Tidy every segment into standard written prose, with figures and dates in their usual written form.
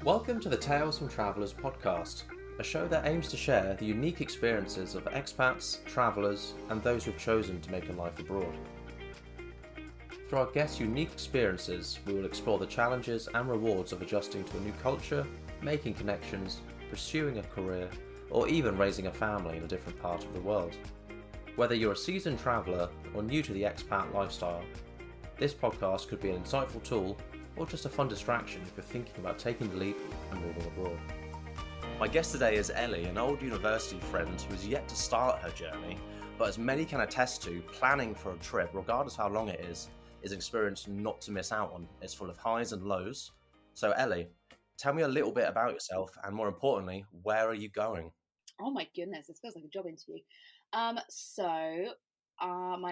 Welcome to the Tales from Travellers podcast, a show that aims to share the unique experiences of expats, travellers, and those who've chosen to make a life abroad. Through our guests' unique experiences, we will explore the challenges and rewards of adjusting to a new culture, making connections, pursuing a career, or even raising a family in a different part of the world. Whether you're a seasoned traveller or new to the expat lifestyle, this podcast could be an insightful tool or just a fun distraction if you're thinking about taking the leap and moving abroad. My guest today is Elly, an old university friend who has yet to start her journey, but as many can attest to, planning for a trip, regardless how long it is an experience not to miss out on. It's full of highs and lows. So Elly, tell me a little bit about yourself, and more importantly, where are you going? Oh my goodness, this feels like a job interview. My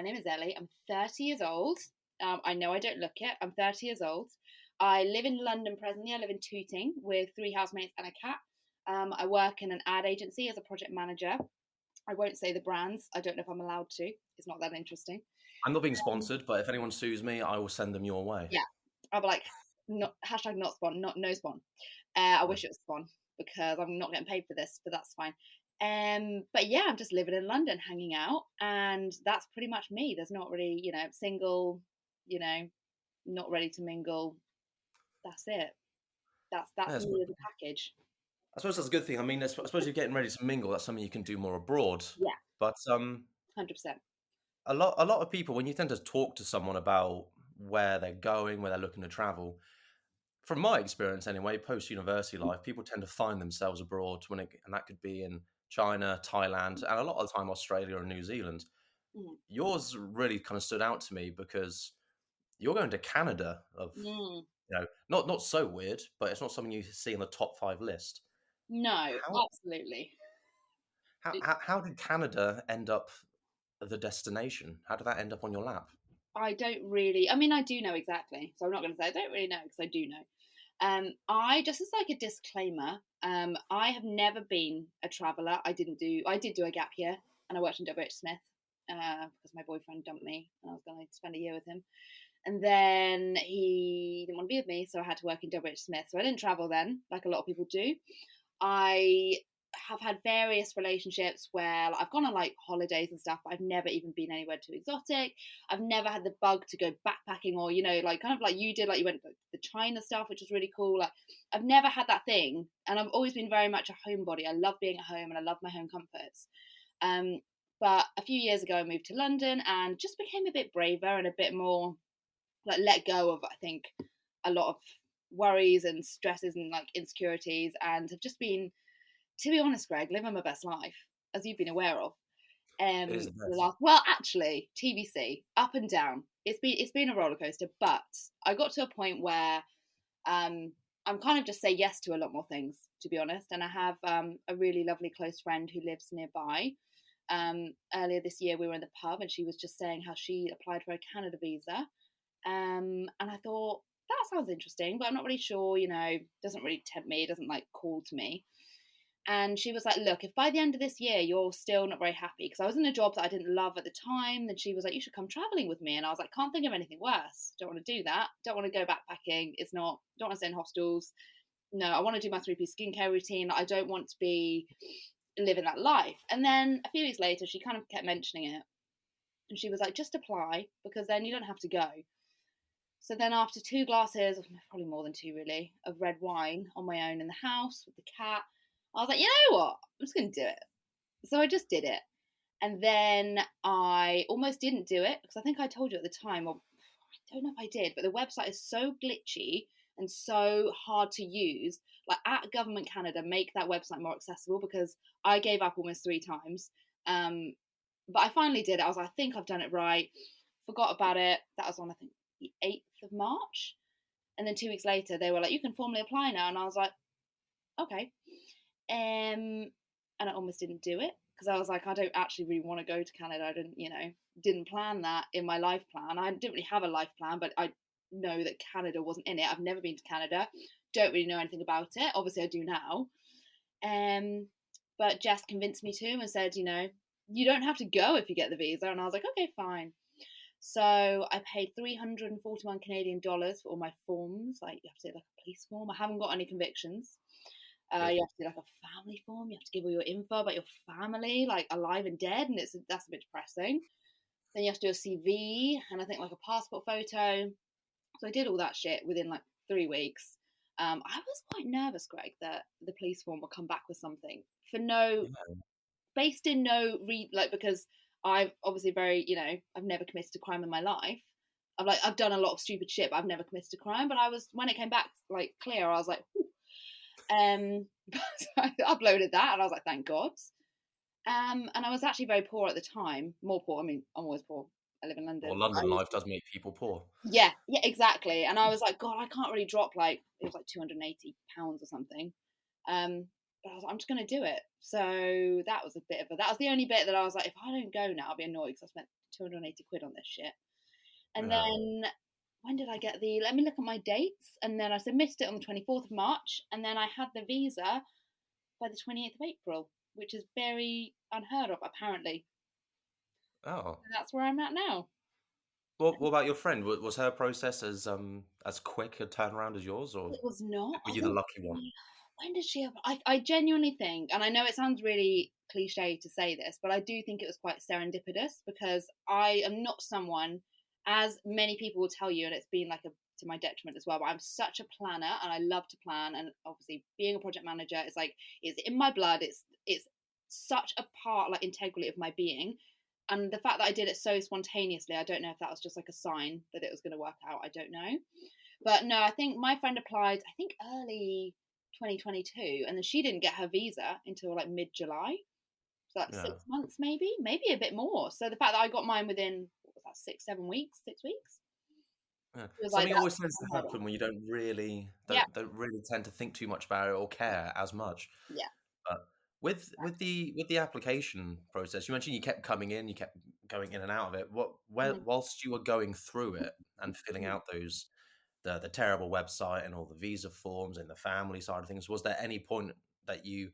name is Elly. I'm 30 years old. I know I don't look it. I'm 30 years old. I live in London presently. I live in Tooting with 3 housemates and a cat. I work in an ad agency as a project manager. I won't say the brands. I don't know if I'm allowed to. It's not that interesting. I'm not being sponsored, but if anyone sues me, I will send them your way. Yeah, I'll be like, hashtag not spawn, no spawn. I wish it was spawn because I'm not getting paid for this, but that's fine. But yeah, I'm just living in London, hanging out, and that's pretty much me. There's not really, single, not ready to mingle. That's it. That's me as a package. I suppose that's a good thing. I mean, I suppose you're getting ready to mingle. That's something you can do more abroad. Yeah, But 100%. a lot of people, when you tend to talk to someone about where they're going, where they're looking to travel, from my experience anyway, post-university life, people tend to find themselves abroad and that could be in China, Thailand, and a lot of the time Australia and New Zealand. Mm. Yours really kind of stood out to me because you're going to Canada not so weird, but it's not something you see in the top 5 list. No, How absolutely. how did Canada end up the destination? How did that end up on your lap? I don't really. I mean, I do know exactly, so I'm not going to say I don't really know because I do know. I just as like a disclaimer. I have never been a traveller. I did do a gap year, and I worked in WH Smith because my boyfriend dumped me, and I was going to spend a year with him. And then he didn't want to be with me, so I had to work in WH Smith. So I didn't travel then, like a lot of people do. I have had various relationships where I've gone on like holidays and stuff, but I've never even been anywhere too exotic. I've never had the bug to go backpacking or, like kind of like you did, like you went to the China stuff, which was really cool. Like I've never had that thing. And I've always been very much a homebody. I love being at home and I love my home comforts. But a few years ago, I moved to London and just became a bit braver and a bit more like let go of, I think, a lot of worries and stresses and like insecurities, and have just been, to be honest, Greg, living my best life, as you've been aware of. Well, actually, TBC, up and down. It's been a roller coaster, but I got to a point where I'm kind of just say yes to a lot more things, to be honest. And I have a really lovely close friend who lives nearby. Earlier this year, we were in the pub, and she was just saying how she applied for a Canada visa. And I thought, that sounds interesting, but I'm not really sure, doesn't really tempt me, it doesn't like call to me. And she was like, look, if by the end of this year you're still not very happy, because I was in a job that I didn't love at the time, then she was like, you should come traveling with me. And I was like, can't think of anything worse. Don't want to do that. Don't want to go backpacking. Don't want to stay in hostels. No, I want to do my 3-piece skincare routine. I don't want to be living that life. And then a few weeks later, she kind of kept mentioning it. And she was like, just apply, because then you don't have to go. So then after 2 glasses, probably more than 2 really, of red wine on my own in the house with the cat, I was like, you know what? I'm just going to do it. So I just did it. And then I almost didn't do it because I think I told you at the time, or I don't know if I did, but the website is so glitchy and so hard to use. Like at Government Canada, make that website more accessible, because I gave up almost 3 times. But I finally did it. I was like, I think I've done it right. Forgot about it. That was on, I think, the 8th of March. And then 2 weeks later, they were like, you can formally apply now. And I was like, okay. And I almost didn't do it because I was like, I don't actually really want to go to Canada. I didn't plan that in my life plan. I didn't really have a life plan, but I know that Canada wasn't in it. I've never been to Canada. Don't really know anything about it. Obviously, I do now. But Jess convinced me to and said, you don't have to go if you get the visa. And I was like, okay, fine. So I paid 341 Canadian dollars for all my forms. Like you have to do like a police form. I haven't got any convictions. Good. You have to do like a family form. You have to give all your info about your family, like alive and dead, and that's a bit depressing. Then you have to do a CV and I think like a passport photo. So I did all that shit within like 3 weeks. I was quite nervous, Greg, that the police form would come back with something for no, Yeah. based in no like because I've obviously I've never committed a crime in my life. I've done a lot of stupid shit, but I've never committed a crime. But I was when it came back like clear, I was like, so I uploaded that and I was like, thank God. And I was actually very poor at the time, more poor. I mean, I'm always poor. I live in Well, London. London life does make people poor. Yeah, yeah, exactly. And I was like, God, I can't really drop like it was like £280 or something. But I was like, I'm just gonna do it. So that was that was the only bit that I was like, if I don't go now, I'll be annoyed because I spent 280 quid on this shit. And Yeah. then when did I get let me look at my dates. And then I submitted it on the 24th of March, and then I had the visa by the 28th of April, which is very unheard of apparently. Oh. And that's where I'm at now. What about your friend? Was her process as quick a turnaround as yours, or It was not. were I you the think. lucky one? When did she? I genuinely think, and I know it sounds really cliche to say this, but I do think it was quite serendipitous because I am not someone, as many people will tell you, and it's been like to my detriment as well. But I'm such a planner, and I love to plan, and obviously being a project manager is like it's in my blood. It's such a part, like integrally of my being. And the fact that I did it so spontaneously, I don't know if that was just like a sign that it was going to work out. I don't know. But no, I think my friend applied, I think early 2022, and then she didn't get her visa until like mid July. So like Yeah. 6 months, maybe a bit more. So the fact that I got mine within, what was that, 6 7 weeks, 6 weeks, Yeah. it was like Something that's always tends to unheard of. happen when you don't really Yeah, don't really tend to think too much about it or care as much. yeah, But with exactly. the application process, you mentioned you kept coming in, you kept going in and out of it. Mhm, Whilst you were going through it and filling mhm. out those the terrible website and all the visa forms and the family side of things, was there any point that you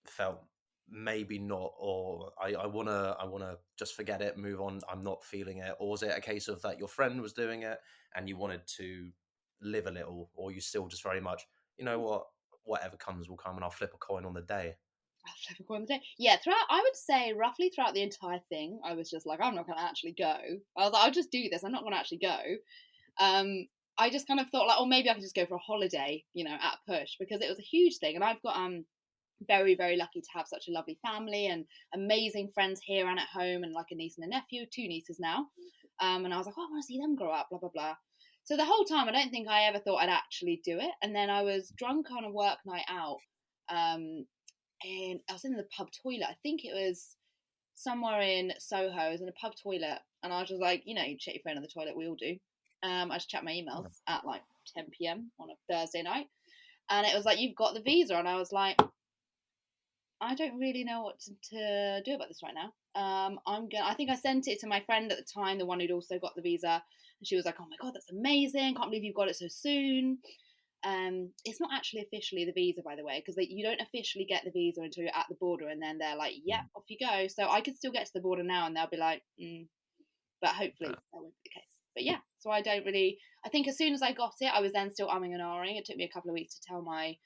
felt maybe not, or I wanna just forget it, move on, I'm not feeling it? Or was it a case of that your friend was doing it and you wanted to live a little, or you still just very much, you know what, whatever comes will come and I'll flip a coin on the day? I'll flip a coin of the day. Yeah, throughout, I would say roughly throughout the entire thing, I was just like, I'm not going to actually go. I was like, I'll just do this. I'm not going to actually go. Um, I just kind of thought like, oh, maybe I could just go for a holiday, at push because it was a huge thing, and I've got very very lucky to have such a lovely family and amazing friends here and at home, and like a niece and a nephew, two nieces now. And I was like, oh, I want to see them grow up, blah blah blah. So the whole time I don't think I ever thought I'd actually do it. And then I was drunk on a work night out, um, and I was in the pub toilet. I think it was somewhere in Soho. I was in a pub toilet, and I was just like, you check your phone in the toilet. We all do. I just checked my emails at like 10 p.m. on a Thursday night, and it was like, you've got the visa, and I was like, I don't really know what to do about this right now. I think I sent it to my friend at the time, the one who'd also got the visa, and she was like, "Oh my god, that's amazing! Can't believe you got it so soon." It's not actually officially the visa, by the way, because you don't officially get the visa until you're at the border, and then they're like, "Yep, off you go." So I could still get to the border now, and they'll be like, but hopefully Yeah. that won't be the case. But yeah, so I don't really. I think as soon as I got it, I was then still umming and ahhing. It took me a couple of weeks to tell my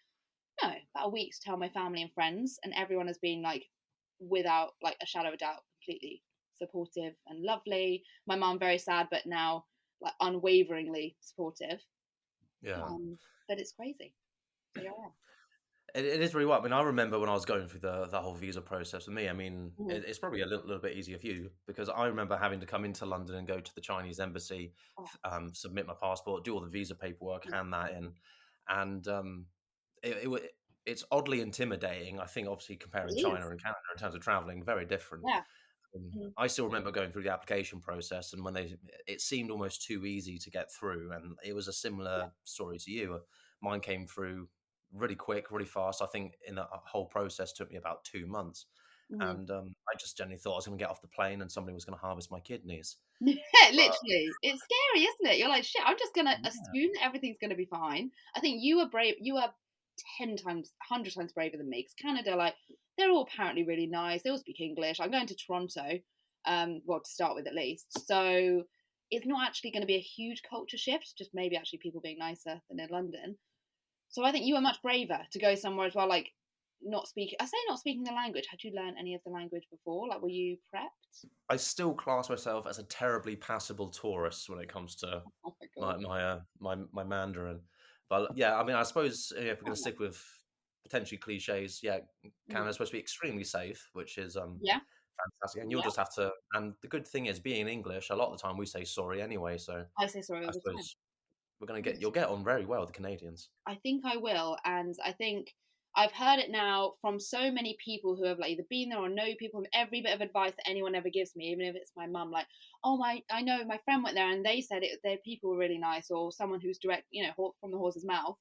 no, about a week to tell my family and friends, and everyone has been like, without like a shadow of a doubt, completely supportive and lovely. My mum very sad, but now like unwaveringly supportive. Yeah. But it's crazy. So yeah. It is really well. I mean, I remember when I was going through the whole visa process with me. I mean, Mhm. it's probably a little bit easier for you because I remember having to come into London and go to the Chinese embassy, Oh, submit my passport, do all the visa paperwork, yeah. hand that in, and it's oddly intimidating. I think obviously It comparing is. China and Canada in terms of traveling, very different. Yeah. Mhm. I still remember going through the application process, and it seemed almost too easy to get through, and it was a Yeah. similar story to you. Mine came through really quick, really fast. I think in the whole process took me about 2 months, Mhm. and I just generally thought I was going to get off the plane and somebody was going to harvest my kidneys. Yeah, But literally. It's scary, isn't it? You're like, shit, I'm just gonna yeah, assume that everything's gonna be fine. I think you are brave. You are 10 times, 100 times braver than me. Because Canada, like, they're all apparently really nice. They all speak English. I'm going to Toronto. well, to start with at least. So it's not actually going to be a huge culture shift, just maybe actually people being nicer than in London. So I think you were much braver to go somewhere as well, like not speaking. I say not speaking the language. Had you learned any of the language before? Like, were you prepped? I still class myself as a terribly passable tourist when it comes to Oh my my god. my Mandarin. But yeah, I mean, I suppose if we're going Oh, to no. stick with potentially cliches, yeah, Mm. Canada's supposed to be extremely safe, which is Yeah. fantastic. And you'll Yeah. just have to. And the good thing is, being English, a lot of the time we say sorry anyway. So I say sorry I all the time. suppose you'll get on very well with the Canadians. I think I will, and I think I've heard it now from so many people who have like either been there or know people. And every bit of advice that anyone ever gives me, even if it's my mum, like, "Oh my, I know my friend went there and they said it. Their people were really nice," or someone who's direct, from the horse's mouth.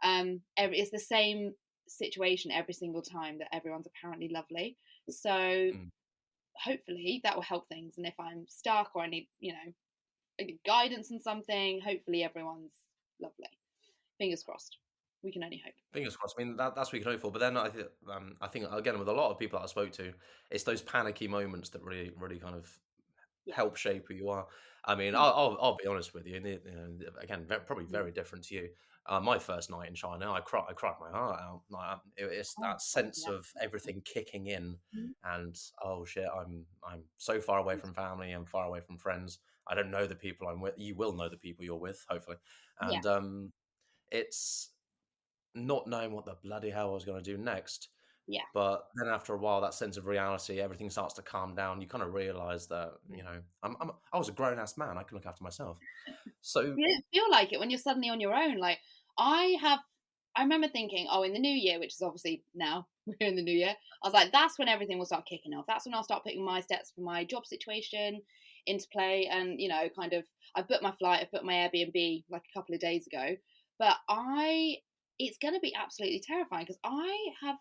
It's the same situation every single time that everyone's apparently lovely. So Mm. hopefully that will help things. And if I'm stuck or I need guidance on something, hopefully everyone's lovely. Fingers crossed. We can only hope. Fingers crossed. I mean, that's what we can hope for. But then I think again with a lot of people that I spoke to, it's those panicky moments that really, really kind of Yeah. help shape who you are. I mean, Mm, I'll be honest with you. And again, probably mm. very different to you. My first night in China, I cried my heart out. Like, it's Oh, that God, sense yeah. of everything kicking in, Mhm. and oh shit, I'm so far away from family. I'm far away from friends. I don't know the people I'm with. You will know the people you're with, hopefully, Yeah, and it's not knowing what the bloody hell I was going to do next. yeah. But then after a while, that sense of reality, everything starts to calm down. You kind of realize that, Mm. I was a grown ass man. I can look after myself. So, You don't feel like it when you're suddenly on your own. Like I have, I remember thinking, oh, in the new year, which is obviously now we're in the new year. I was like, that's when everything will start kicking off. That's when I'll start putting my steps for my job situation into play, and kind of, I've booked my flight, I've booked my Airbnb like a couple of days ago, but it's going to be absolutely terrifying because I have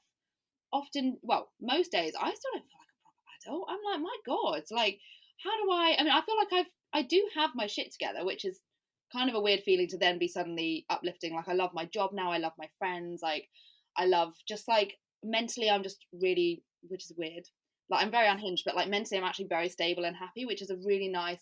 often, well, most days, I still don't feel like a proper adult. I'm like, my God, like, how do I mean, I feel like I do have my shit together, which is kind of a weird feeling to then be suddenly uplifting. Like, I love my job now, I love my friends, like, I love just like mentally, I'm just really, which is weird. Like, I'm very unhinged, but like mentally, I'm actually very stable and happy, which is a really nice,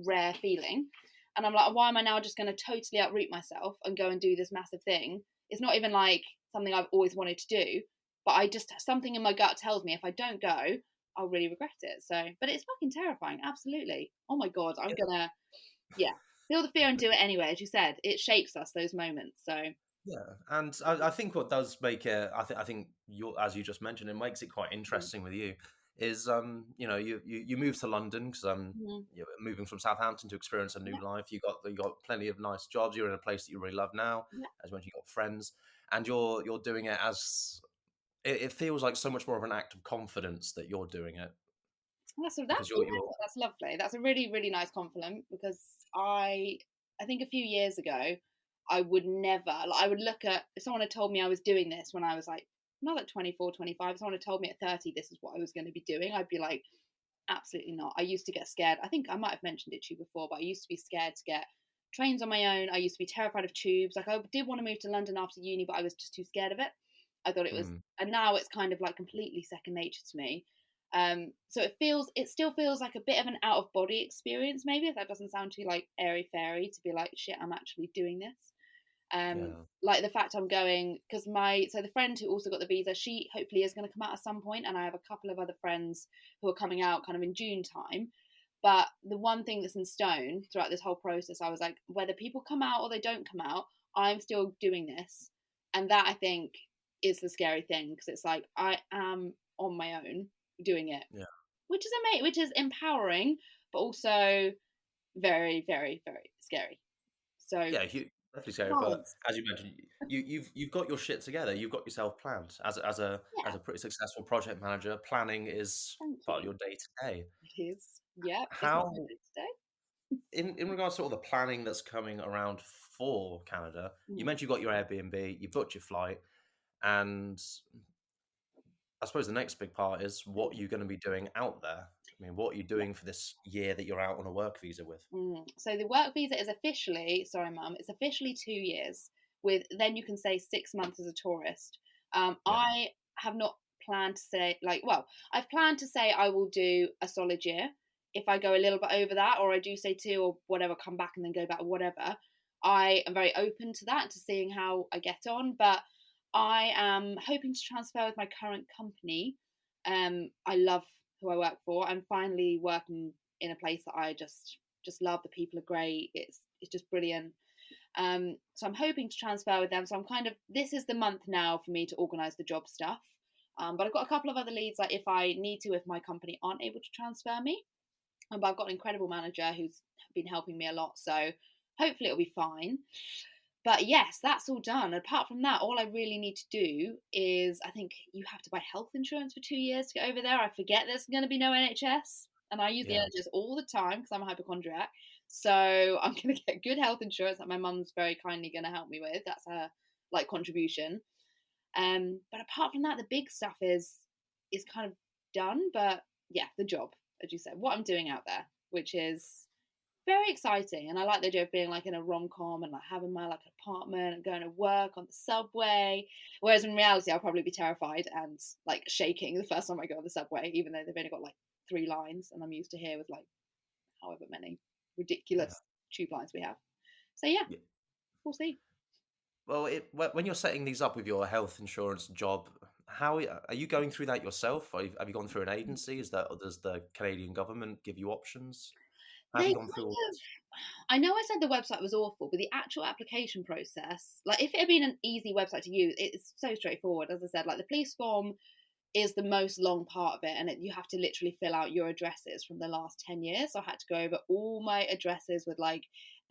rare feeling. And I'm like, why am I now just going to totally uproot myself and go and do this massive thing? It's not even like something I've always wanted to do, but I just, something in my gut tells me if I don't go, I'll really regret it. So, but it's fucking terrifying. Absolutely. Oh my God. I'm yeah, gonna, yeah, feel the fear and do it anyway. As you said, it shapes us, those moments. So, yeah. And I think what does make it, I think as you just mentioned, it makes it quite mm, interesting with you is, you moved to London because mm, you're moving from Southampton to experience a new yeah, life. You got plenty of nice jobs. You're in a place that you really love now. yeah. As you mentioned, you got friends, and you're doing it as it feels like so much more of an act of confidence that you're doing it because You you're know what, that's lovely. That's a really, really nice compliment because I think a few years ago, I would never, like, I would look at, if someone had told me I was doing this when I was like, not at 24, 25, if someone had told me at 30 this is what I was going to be doing, I'd be like, absolutely not. I used to get scared. I think I might have mentioned it to you before, but I used to be scared to get trains on my own. I used to be terrified of tubes. Like, I did want to move to London after uni, but I was just too scared of it. I thought it was, mm, and now it's kind of like completely second nature to me. So it still feels like a bit of an out of body experience, maybe, if that doesn't sound too like airy fairy, to be like, shit, I'm actually doing this. yeah, Like the fact I'm going, because the friend who also got the visa, she hopefully is going to come out at some point, and I have a couple of other friends who are coming out kind of in June time. But the one thing that's in stone throughout this whole process, I was like, whether people come out or they don't come out, I'm still doing this. And that, I think, is the scary thing, because it's like I am on my own doing it, yeah, which is amazing, which is empowering, but also very, very, very scary. So, yeah. Definitely scary, but balance. as you mentioned, you've got your shit together. You've got yourself planned as Yeah, a pretty successful project manager. Planning is thank part of you. your day to day. It is. Yeah, it's not my How day today. in regards to all the planning that's coming around for Canada, you Mm, mentioned you got your Airbnb, you booked your flight, and I suppose the next big part is what mm, you're going to be doing out there. I mean, what are you yeah. doing for this year that you're out on a work visa with? So the work visa is officially, sorry, mum, it's officially 2 years. With then you can say 6 months as a tourist. Yeah. I have not planned to say I've planned to say I will do a solid year. If I go a little bit over that, or I do say 2 or whatever, come back and then go back, whatever, I am very open to that, to seeing how I get on. But I am hoping to transfer with my current company. I love who I work for. I'm finally working in a place that I just love. The people are great. It's just brilliant. So I'm hoping to transfer with them. So I'm kind of, this is the month now for me to organise the job stuff. But I've got a couple of other leads, like if I need to, if my company aren't able to transfer me. But I've got an incredible manager who's been helping me a lot. So hopefully it'll be fine. But yes, that's all done. Apart from that, all I really need to do is, I think you have to buy health insurance for 2 years to get over there. I forget there's going to be no NHS. And I use the Yeah. NHS all the time because I'm a hypochondriac. So I'm going to get good health insurance that my mum's very kindly going to help me with. That's her like contribution. But apart from that, the big stuff is kind of done. But yeah, the job, as you said, what I'm doing out there, which is very exciting. And I like the idea of being like in a rom-com and like having my like apartment and going to work on the subway. Whereas in reality, I'll probably be terrified and like shaking the first time I go on the subway, even though they've only got like 3 lines and I'm used to here with like however many ridiculous tube lines we have. So yeah, Yeah. we'll see. Well, when you're setting these up with your health insurance job, how are you going through that yourself? Have you gone through an agency? Or does the Canadian government give you options? How have They you gone through kind all of, I know I said the website was awful, but the actual application process, like if it had been an easy website to use, it's so straightforward. As I said, like the police form is the most long part of it, and you have to literally fill out your addresses from the last 10 years. So I had to go over all my addresses with like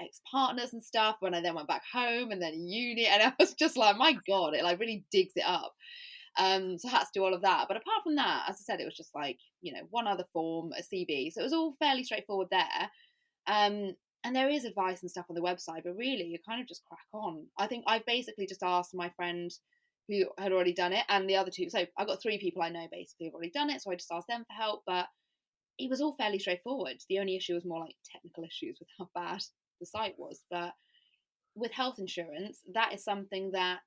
ex-partners and stuff when I then went back home and then uni, and I was just like, my God, it like really digs it up. So I had to do all of that. But apart from that, as I said, it was just like, one other form, a CV. So it was all fairly straightforward there. And there is advice and stuff on the website, but really you kind of just crack on. I think I've basically just asked my friend who had already done it and the other 2. So I've got 3 people I know basically have already done it. So I just asked them for help, but it was all fairly straightforward. The only issue was more like technical issues with how bad the site was. But with health insurance, that is something that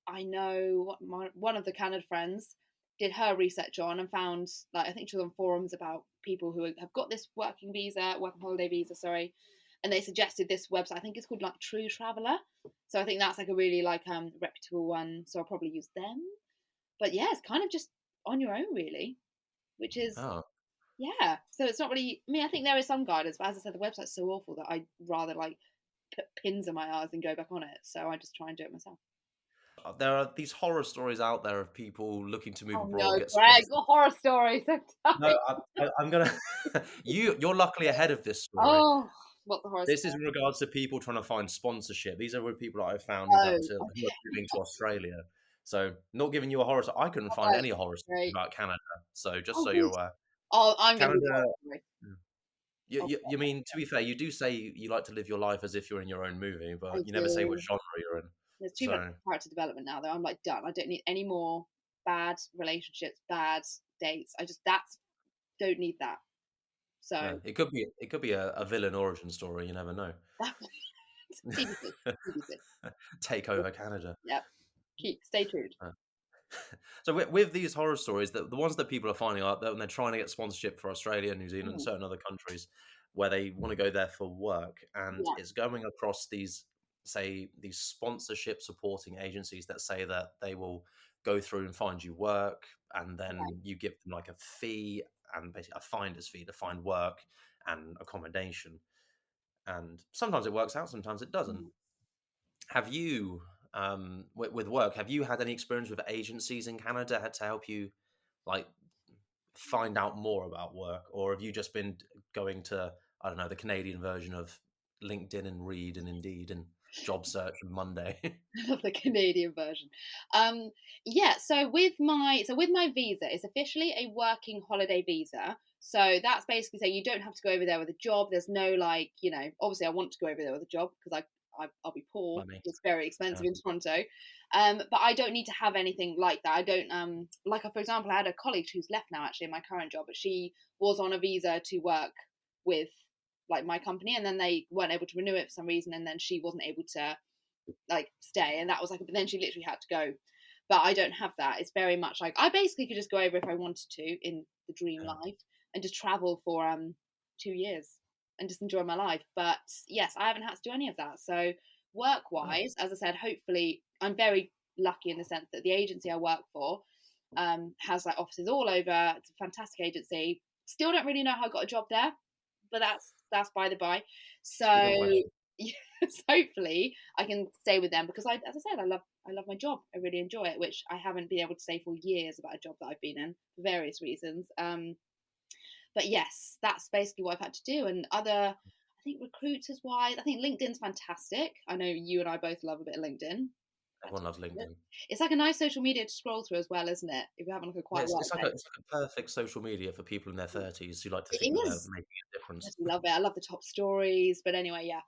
I know one of the Canada friends did her research on and found, like, I think she was on forums about people who have got this working holiday visa, sorry, and they suggested this website. I think it's called like True Traveller. So I think that's like a really like reputable one. So I'll probably use them. But yeah, it's kind of just on your own really, which is Oh, yeah. So it's not really. I mean, I think there is some guidance, but as I said, the website's so awful that I'd rather like put pins in my eyes and go back on it. So I just try and do it myself. there are these horror stories out there of people looking to move Oh abroad, no, get Greg, sponsored. what horror stories? No, I'm gonna. You're luckily ahead of this story. Oh, what the horror This is story? in regards to people trying to find sponsorship. These are with people that I've found Oh, who are okay, moving to Australia. So, not giving you a horror story. I couldn't find right, any horror stories great. about Canada. So, just Oh, so you're good. aware, Oh, I'm going to be the Canada. horror story. Mm. You, Oh, you, you mean to be fair, you do say you like to live your life as if you're in your own movie, I but you never say what do. genre you're in. There's too much So, character development now, though. I'm like done. I don't need any more bad relationships, bad dates. I just don't need that. yeah, So it could be a villain origin story. You never know. that TBC, TBC. Take over Canada. Yep. Stay tuned. Uh, So with these horror stories, the ones that people are finding out that when they're trying to get sponsorship for Australia, New Zealand, and Mm, certain other countries where they want to go there for work, and yeah. it's going across these sponsorship supporting agencies that say that they will go through and find you work, and Right. then you give them like a fee and basically a finder's fee to find work and accommodation. And sometimes it works out, sometimes it doesn't. Mm. Have you, with work, have you had any experience with agencies in Canada had to help you, like, find out more about work, or have you just been going to, I don't know, the Canadian version of LinkedIn and Reed and Indeed and Job Search and Monday? Of the Canadian version. Um, yeah, so with my visa, it's officially a working holiday visa. So that's basically saying you don't have to go over there with a job. There's no like, obviously I want to go over there with a job because I'll be poor. Money. It's very Yeah. expensive in Toronto. But I don't need to have anything like that. I don't like for example, I had a colleague who's left now actually in my current job, but she was on a visa to work with like my company, and then they weren't able to renew it for some reason, and then she wasn't able to like stay, and that was like, but then she literally had to go. but I don't have that. It's very much like I basically could just go over if I wanted to in the dream Yeah. life and just travel for 2 years and just enjoy my life. But yes, I haven't had to do any of that. So work No. wise, as I said, hopefully I'm very lucky in the sense that the agency I work for has like offices all over. It's a fantastic agency. Still don't really know how I got a job there, but that's by the by. It's a So good question. yes, hopefully I can stay with them because as I said, I love my job. I really enjoy it, which I haven't been able to say for years about a job that I've been in for various reasons. But yes, that's basically what I've had to do. And I think recruiters wise, I think LinkedIn's fantastic. I know you and I both love a bit of LinkedIn. Everyone loves LinkedIn. It's like a nice social media to scroll through as well, isn't it? If you're having like a Yeah, quiet work day. it's like a perfect social media for people in their 30s who like to It think that they're is. making a I difference. just love it. I love the top stories. But anyway, yeah.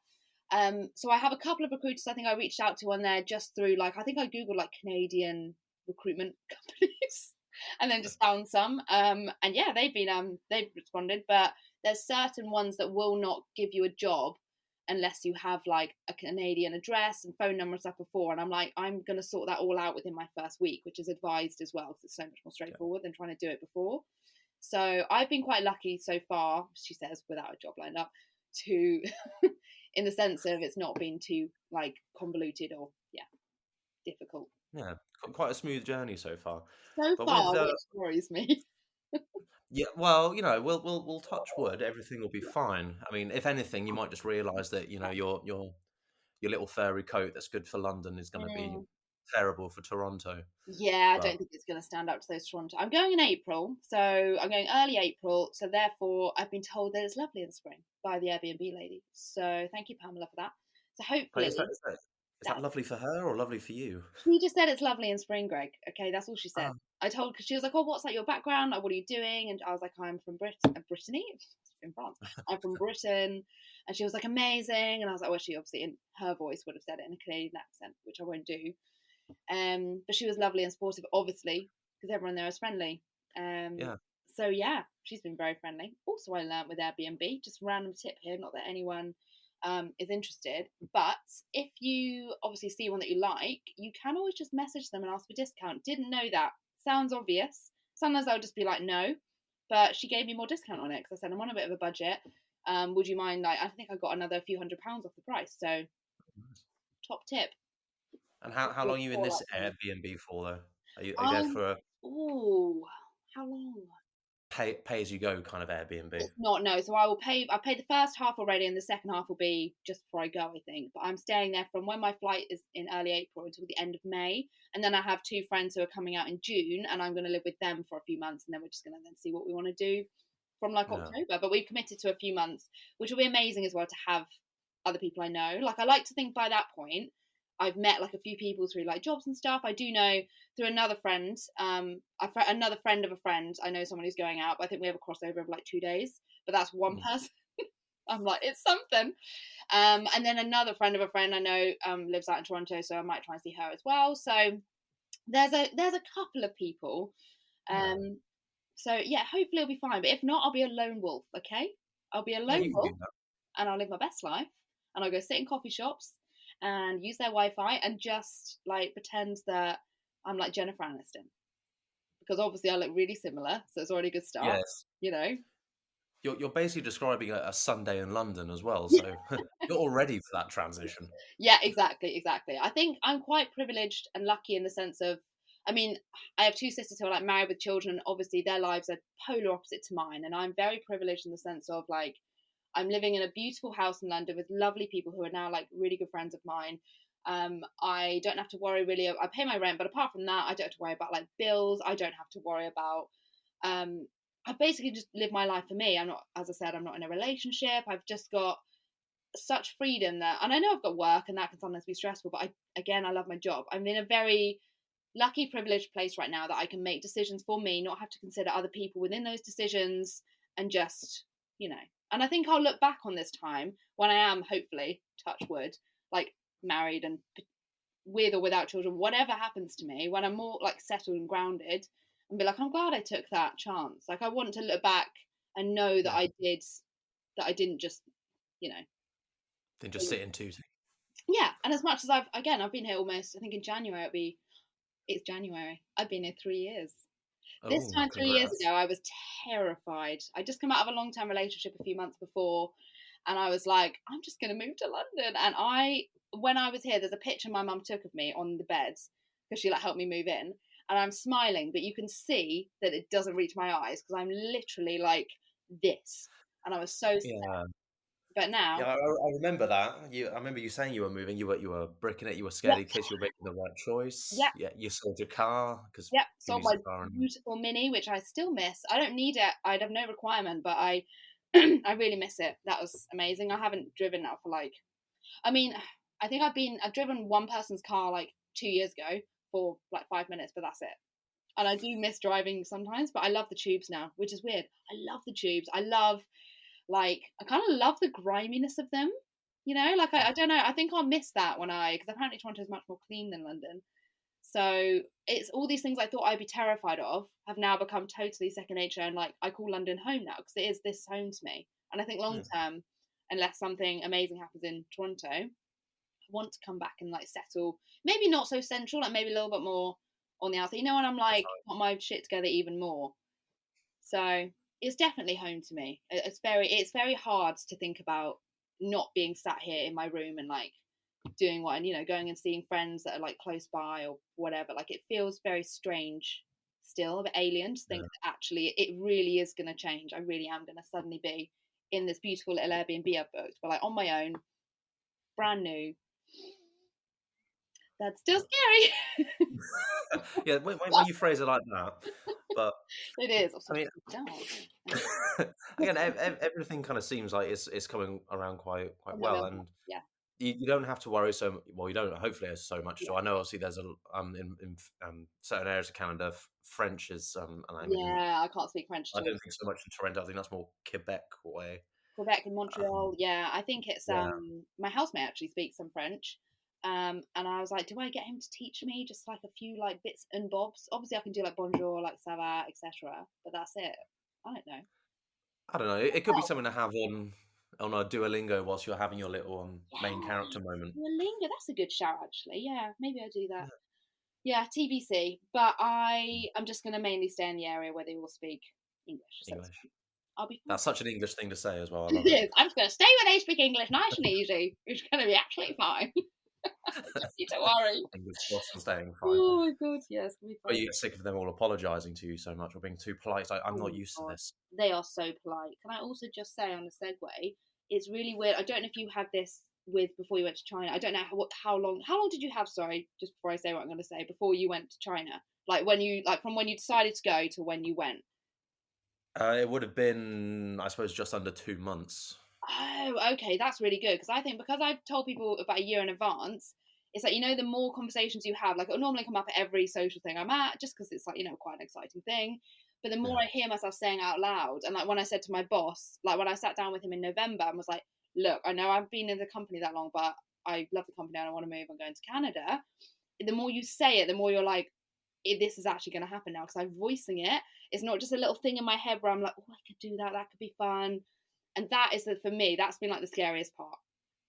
So I have a couple of recruiters I think I reached out to on there just through like I think I googled like Canadian recruitment companies and then just found some. And yeah, they've responded, but there's certain ones that will not give you a job unless you have like a Canadian address and phone number and stuff before. And I'm like, I'm gonna sort that all out within my first week, which is advised as well because it's so much more Yeah. straightforward than trying to do it before. So I've been quite lucky so far, she says, without a job lined up, to in the sense of it's not been too like convoluted or difficult Yeah, quite a smooth journey so far. so But with far, which worries me. yeah, well, we'll touch wood. Everything will be fine. I mean, if anything, you might just realise that your little furry coat that's good for London is going to be Mm. terrible for Toronto. Yeah, I But don't think it's going to stand up to those Toronto. I'm going in April, so I'm going early April. So therefore, I've been told that it's lovely in the spring by the Airbnb lady. So thank you, Pamela, for that. So but hopefully is that lovely for her or lovely for you? She just said it's lovely in spring, Greg. Okay, that's all she said. Ah, I told because she was like, "Oh, what's like your background? Like, what are you doing?" And I was like, "I'm from Brittany, in France. I'm from Britain." And she was like, "Amazing." And I was like, "Well, she obviously in her voice would have said it in a Canadian accent, which I won't do." But she was lovely and supportive, obviously, because everyone there is friendly. Um, yeah. so yeah, she's been very friendly. Also, I learned with Airbnb, just a random tip here, not that anyone is interested, but if you obviously see one that you like, you can always just message them and ask for a discount. Didn't know that. Sounds obvious. Sometimes I'll just be like, no, but she gave me more discount on it because I said I'm on a bit of a budget. Would you mind? Like, I think I got another few £100s off the price. So top tip. And how long are you in this Airbnb for though? Are you there Um. for a Oh, how long? pay as you go kind of Airbnb? It's not, no. So I will pay. I paid the first half already, and the second half will be just before I go, I think. But I'm staying there from when my flight is in early April until the end of May, and then I have two friends who are coming out in June, and I'm going to live with them for a few months, and then we're just going to then see what we want to do from like No. October. But we've committed to a few months, which will be amazing as well to have other people I know. Like I like to think by that point, I've met like a few people through like jobs and stuff. I do know through another friend, another friend of a friend. I know someone who's going out, but I think we have a crossover of like 2 days. But that's one Mm. person. I'm like, it's something. And then another friend of a friend I know lives out in Toronto, so I might try and see her as well. So there's a couple of people. Yeah. Um, so yeah, hopefully it'll be fine. But if not, I'll be a lone wolf. Okay, I'll be a Yeah, lone you can wolf do that. and I'll live my best life and I'll go sit in coffee shops and use their Wi-Fi and just like pretend that I'm like Jennifer Aniston because obviously I look really similar, so it's already a good start, Yes. you know. You're basically describing a Sunday in London as well, so you're all ready for that transition. Yeah, exactly. I think I'm quite privileged and lucky in the sense of, I mean, I have two sisters who are like married with children. Obviously, their lives are polar opposite to mine, and I'm very privileged in the sense of like I'm living in a beautiful house in London with lovely people who are now like really good friends of mine. I don't have to worry really. I pay my rent, but apart from that, I don't have to worry about like bills. I don't have to worry about. I basically just live my life for me. I'm not, as I said, I'm not in a relationship. I've just got such freedom that, and I know I've got work, and that can sometimes be stressful. But I love my job. I'm in a very lucky, privileged place right now that I can make decisions for me, not have to consider other people within those decisions, and just, you know. And I think I'll look back on this time when I am, hopefully, touch wood, like married and with or without children, whatever happens to me, when I'm more like settled and grounded, and be like, I'm glad I took that chance. Like I want to look back and know that Yeah. I didn't just, you know. Then just sit in two. Yeah, and as much as I've been here almost, I think in January it'll be It's January. I've been here 3 years. This Oh, time 3 years congrats. ago, I was terrified. I just come out of a long-term relationship a few months before, and I was like, I'm just going to move to London. And when I was here, there's a picture my mum took of me on the bed because she like helped me move in, and I'm smiling, but you can see that it doesn't reach my eyes because I'm literally like this, and I was so scared. Yeah. But Yeah, now, I remember that. I remember you saying you were moving. You were bricking it. You were yeah, scared in case you were making the right choice. yeah, Yeah, you sold your car because yeah, you sold needed my a car. And beautiful Mini, which I still miss. I don't need it. I'd have no requirement, but I, I really miss it. That was amazing. I haven't driven now for like, I mean, I think I've driven one person's car like 2 years ago for like 5 minutes, but that's it. And I do miss driving sometimes, but I love the tubes now, which is weird. I love the tubes. I kind of love the griminess of them. Like I don't know. I think I'll miss that because apparently Toronto is much more clean than London. So it's all these things I thought I'd be terrified of have now become totally second nature. And like I call London home now because it is this home to me. And I think long yeah, term, unless something amazing happens in Toronto, I want to come back and like settle. Maybe not so central, like maybe a little bit more on the outside. And I'm like got my shit together even more. So it's definitely home to me. It's very hard to think about not being sat here in my room and like doing what and going and seeing friends that are like close by or whatever. Like it feels very strange still, a bit alien to think yeah. that actually it really is going to change. I really am going to suddenly be in this beautiful little Airbnb I've booked, but like on my own, brand new. That's still scary. Yeah, when you phrase it like that, but It is. I'm I such mean, a good dad. again, everything kind of seems like it's coming around quite On my well, mental health. and Yeah, you don't have to worry so well. You don't. Hopefully, there's so much. yeah, So I know obviously there's in certain areas of Canada, French is, and I mean yeah. I can't speak French I at all. don't think so much in Toronto. I think that's more Quebec way. Quebec and Montreal. Yeah, I think it's Yeah, my housemate actually speaks some French. And I was like, do I get him to teach me just like a few like bits and bobs? Obviously, I can do like bonjour, like ça va, etc. But that's it. I don't know. I don't know. It could be something to have on a Duolingo whilst you're having your little main Yeah, character moment. Duolingo. That's a good shout, actually. Yeah, maybe I'll do that. Yeah. Yeah, TBC. But I'm just gonna mainly stay in the area where they all speak English, so it's English. fine. I'll be fine. That's such an English thing to say as well. I love It it. is. I'm just gonna stay where they speak English, nice and easy. It's gonna be absolutely fine. Don't need to worry. Fingers crossed and staying fine. Oh my god, yes, it'll be But fine. you get sick of them all apologising to you so much or being too polite. I'm Oh not my used to god, this. they are so polite. Can I also just say on a segue, it's really weird. I don't know if you had this with before you went to China. I don't know how long did you have? Sorry, just before I say what I'm going to say, before you went to China, from when you decided to go to when you went. It would have been, I suppose, just under 2 months. Oh, okay, that's really good because I've told people about a year in advance. It's like the more conversations you have, like it'll normally come up at every social thing I'm at, just because it's like quite an exciting thing. But the more Yeah. I hear myself saying out loud, and like when I said to my boss, like when I sat down with him in November and was like, "Look, I know I've been in the company that long, but I love the company and I want to move. I'm going to Canada." The more you say it, the more you're like, "This is actually going to happen now," because I'm voicing it. It's not just a little thing in my head where I'm like, "Oh, I could do that. That could be fun." And that is for me, that's been like the scariest part.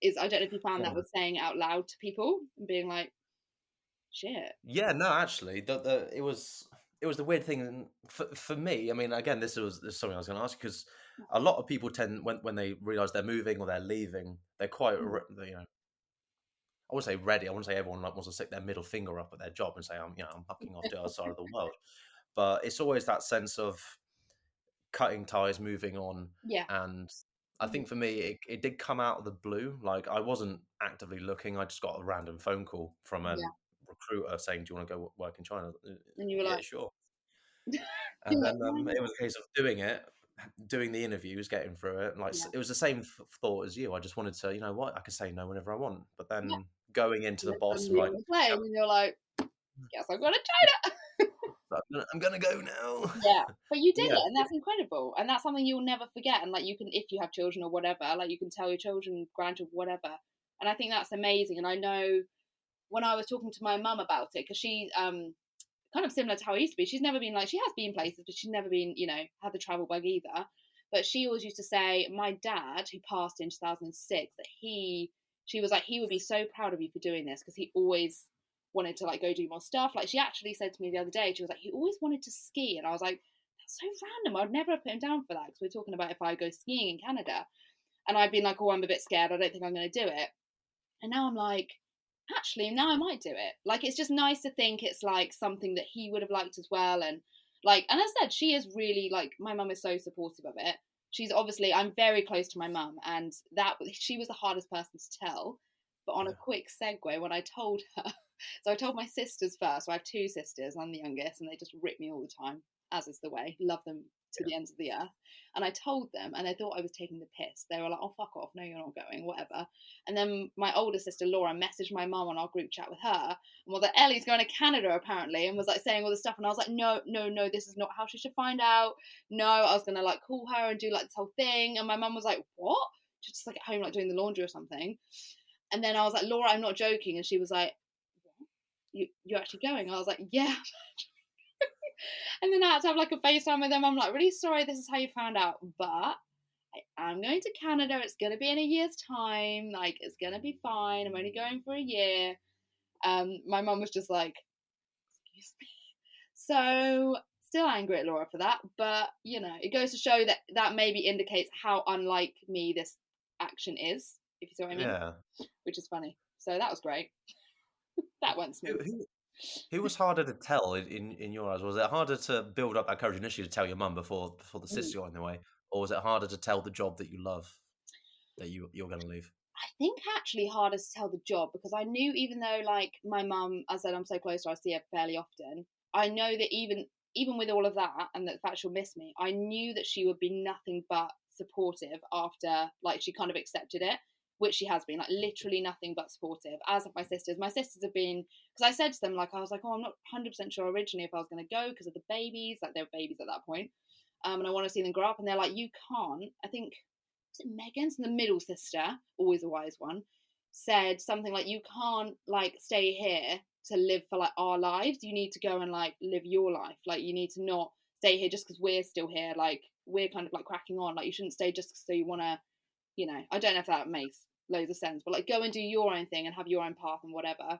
Is I don't know if you found that Yeah. with saying it out loud to people and being like, shit. Yeah, no, actually, it was the weird thing for me. I mean, again, this is something I was going to ask because a lot of people tend when they realize they're moving or they're leaving, they're quite Mm. I wouldn't say ready. I wouldn't say everyone like wants to stick their middle finger up at their job and say I'm hucking off to the other side of the world. But it's always that sense of cutting ties, moving on, Yeah. and I Mhm. think for me it did come out of the blue. Like I wasn't actively looking. I just got a random phone call from a Yeah. recruiter saying, "Do you want to go work in China?" And you were Yeah, like, sure. you're And like, then why it was not? a case of doing it, doing the interviews, getting through it. Like Yeah. it was the same thought as you. I just wanted to, you know what, I could say no whenever I want. But Yeah. then going into And the then boss and suddenly like, on the plane and you're like, "Yeah, guess I'm gonna China. I'm gonna go now." Yeah. But you did Yeah, it and that's incredible. And that's something you'll never forget. And like you can if you have children or whatever, like you can tell your children, grandchildren, whatever. And I think that's amazing. And I know when I was talking to my mum about it, because she's kind of similar to how it used to be. She's never been like she has been places, but she's never been had the travel bug either. But she always used to say, my dad, who passed in 2006, that she was like he would be so proud of you for doing this because he always wanted to like go do more stuff. Like she actually said to me the other day, she was like, he always wanted to ski. And I was like, that's so random. I'd never have put him down for that, because we're talking about if I go skiing in Canada. And I'd been like, oh, I'm a bit scared. I don't think I'm going to do it. And now I'm like, actually, now I might do it. Like, it's just nice to think it's like something that he would have liked as well. And like, and as I said, she is really like, my mum is so supportive of it. She's obviously, I'm very close to my mum, and that she was the hardest person to tell. But on a quick segue, when I told her, so I told my sisters first. So I have two sisters, I'm the youngest, and they just rip me all the time, as is the way. Love them to the ends of the earth. And I told them, and they thought I was taking the piss. They were like, oh, fuck off. No, you're not going, whatever. And then my older sister, Laura, messaged my mum on our group chat with her and was like, Elly's going to Canada, apparently, and was like saying all this stuff. And I was like, no, this is not how she should find out. No, I was going to like call her and do like this whole thing. And my mum was like, what? She's just like at home, like doing the laundry or something. And then I was like, Laura, I'm not joking. And she was like, what? You're actually going? I was like, yeah. And then I had to have like a FaceTime with them. I'm like, really sorry, this is how you found out, but I'm going to Canada. It's going to be in a year's time. Like, it's going to be fine. I'm only going for a year. My mum was just like, excuse me. So, still angry at Laura for that. But, you know, it goes to show that maybe indicates how unlike me this action is, if you see what I mean. Yeah. Which is funny. So, that was great. That went smooth. Who was harder to tell in your eyes? Was it harder to build up that courage initially to tell your mum before the sister got in the way, or was it harder to tell the job that you love that you're going to leave? I think actually harder to tell the job, because I knew, even though like my mum, as I said, I'm so close to her, I see her fairly often. I know that even with all of that, and the fact she'll miss me, I knew that she would be nothing but supportive after like she kind of accepted it, which she has been, like literally nothing but supportive. As have my sisters. My sisters have been, because I said to them, like, I was like, oh, I'm not 100% sure originally if I was going to go because of the babies, like they were babies at that point, and I want to see them grow up. And they're like, you can't. I think, was it Megan's, the middle sister, always a wise one, said something like, you can't like stay here to live for like our lives. You need to go and like live your life. Like, you need to not stay here just because we're still here. Like, we're kind of like cracking on. Like, you shouldn't stay just so you want to, you know, I don't know if that makes loads of sense, but like go and do your own thing and have your own path and whatever.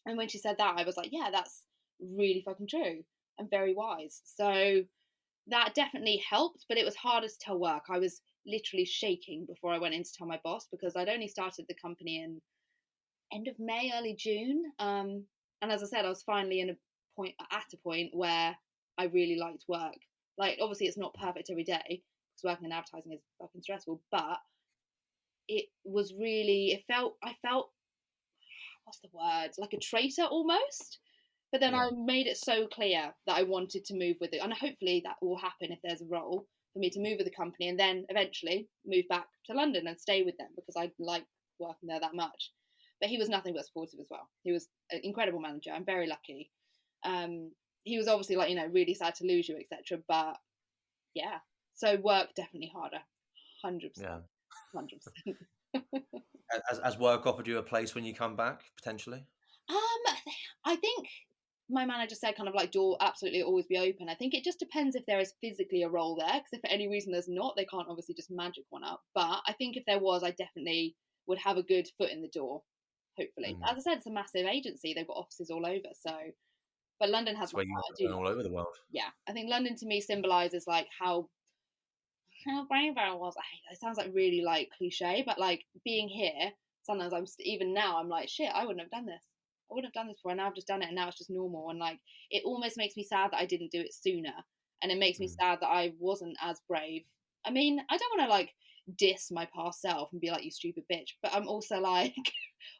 And when she said that, I was like, yeah, that's really fucking true and very wise. So that definitely helped, but it was harder to tell work. I was literally shaking before I went in to tell my boss, because I'd only started the company in end of May, early June. And as I said, I was finally at a point where I really liked work. Like, obviously it's not perfect every day, because working in advertising is fucking stressful, but it was really, I felt, what's the word, like a traitor almost. But then I made it so clear that I wanted to move with it, and hopefully that will happen if there's a role for me to move with the company, and then eventually move back to London and stay with them, because I like working there that much. But he was nothing but supportive as well. He was an incredible manager. I'm very lucky. He was obviously like, you know, really sad to lose you, etc. But yeah, so work definitely harder, 100%. Yeah. 100%. Has work offered you a place when you come back, potentially? I think my manager said kind of like, door absolutely always be open. I think it just depends if there is physically a role there, because if for any reason there's not, they can't obviously just magic one up. But I think if there was, I definitely would have a good foot in the door, hopefully. As I said, it's a massive agency. They've got offices all over. So, but London has where you all over the world. Yeah, I think London to me symbolises like how brave I was. It sounds like really like cliche, but like being here, sometimes even now I'm like, shit, I wouldn't have done this. I wouldn't have done this before, and now I've just done it, and now it's just normal. And like, it almost makes me sad that I didn't do it sooner, and it makes me sad that I wasn't as brave. I mean, I don't want to like diss my past self and be like, you stupid bitch, but I'm also like,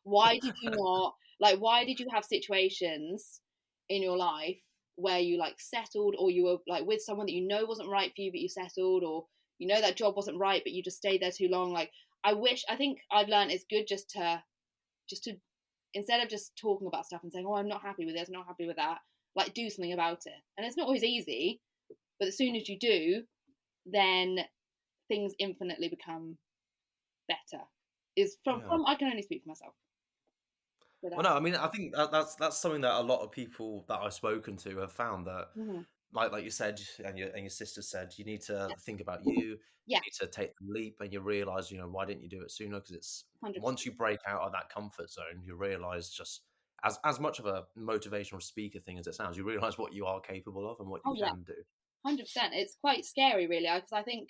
why did you not, like, why did you have situations in your life where you like settled, or you were like with someone that you know wasn't right for you, but you settled, or you know that job wasn't right, but you just stayed there too long? Like, I think I've learned it's good just to instead of just talking about stuff and saying, oh, I'm not happy with this, I'm not happy with that, like do something about it. And it's not always easy, but as soon as you do, then things infinitely become better. I can only speak for myself. Well, no, I mean, I think that's something that a lot of people that I've spoken to have found that, like you said, and your sister said, you need to think about you. Yeah. You need to take the leap, and you realise, you know, why didn't you do it sooner? Because it's 100%. Once you break out of that comfort zone, you realise just as much of a motivational speaker thing as it sounds, you realise what you are capable of and what you Oh yeah, can do. 100%. It's quite scary, really, because I think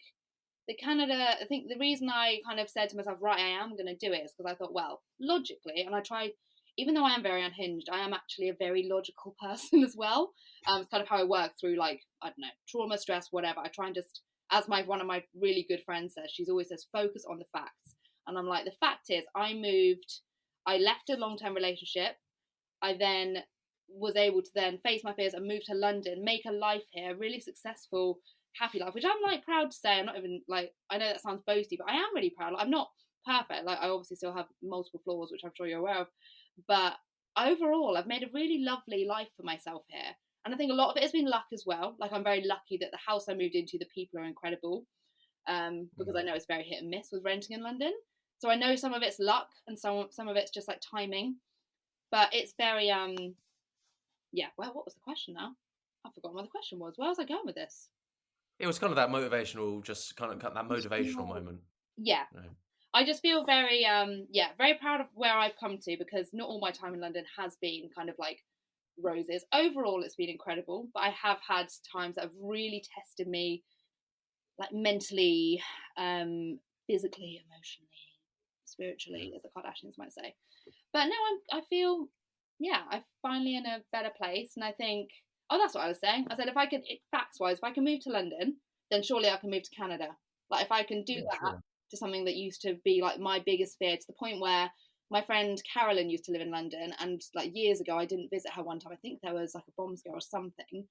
I think the reason I kind of said to myself, right, I am going to do it, is because I thought, well, logically, and I tried, even though I am very unhinged, I am actually a very logical person as well. It's kind of how I work through, like, I don't know, trauma, stress, whatever. I try and just, as one of my really good friends says, she's always says, focus on the facts. And I'm like, the fact is, I left a long-term relationship. I then was able to then face my fears and move to London, make a life here, a really successful, happy life, which I'm like proud to say. I'm not even like, I know that sounds boasty, but I am really proud. Like, I'm not perfect. Like, I obviously still have multiple flaws, which I'm sure you're aware of. But overall, I've made a really lovely life for myself here. And I think a lot of it has been luck as well. Like, I'm very lucky that the house I moved into, the people are incredible. Because I know it's very hit and miss with renting in London. So I know some of it's luck and some of it's just like timing. But it's very yeah. Well, what was the question now? I've forgotten what the question was. Where was I going with this? It was kind of that motivational, just kind of that motivational moment. Yeah. You know. I just feel very yeah, very proud of where I've come to, because not all my time in London has been kind of like roses. Overall, it's been incredible, but I have had times that have really tested me, like mentally, physically, emotionally, spiritually, as the Kardashians might say. But now I feel, yeah, I'm finally in a better place, and I think, oh, that's what I was saying. I said if I could, facts wise, if I can move to London, then surely I can move to Canada. Like, if I can do Yeah, that sure. to something that used to be like my biggest fear, to the point where my friend Carolyn used to live in London, and like years ago I didn't visit her one time. I think there was like a bomb scare or something, and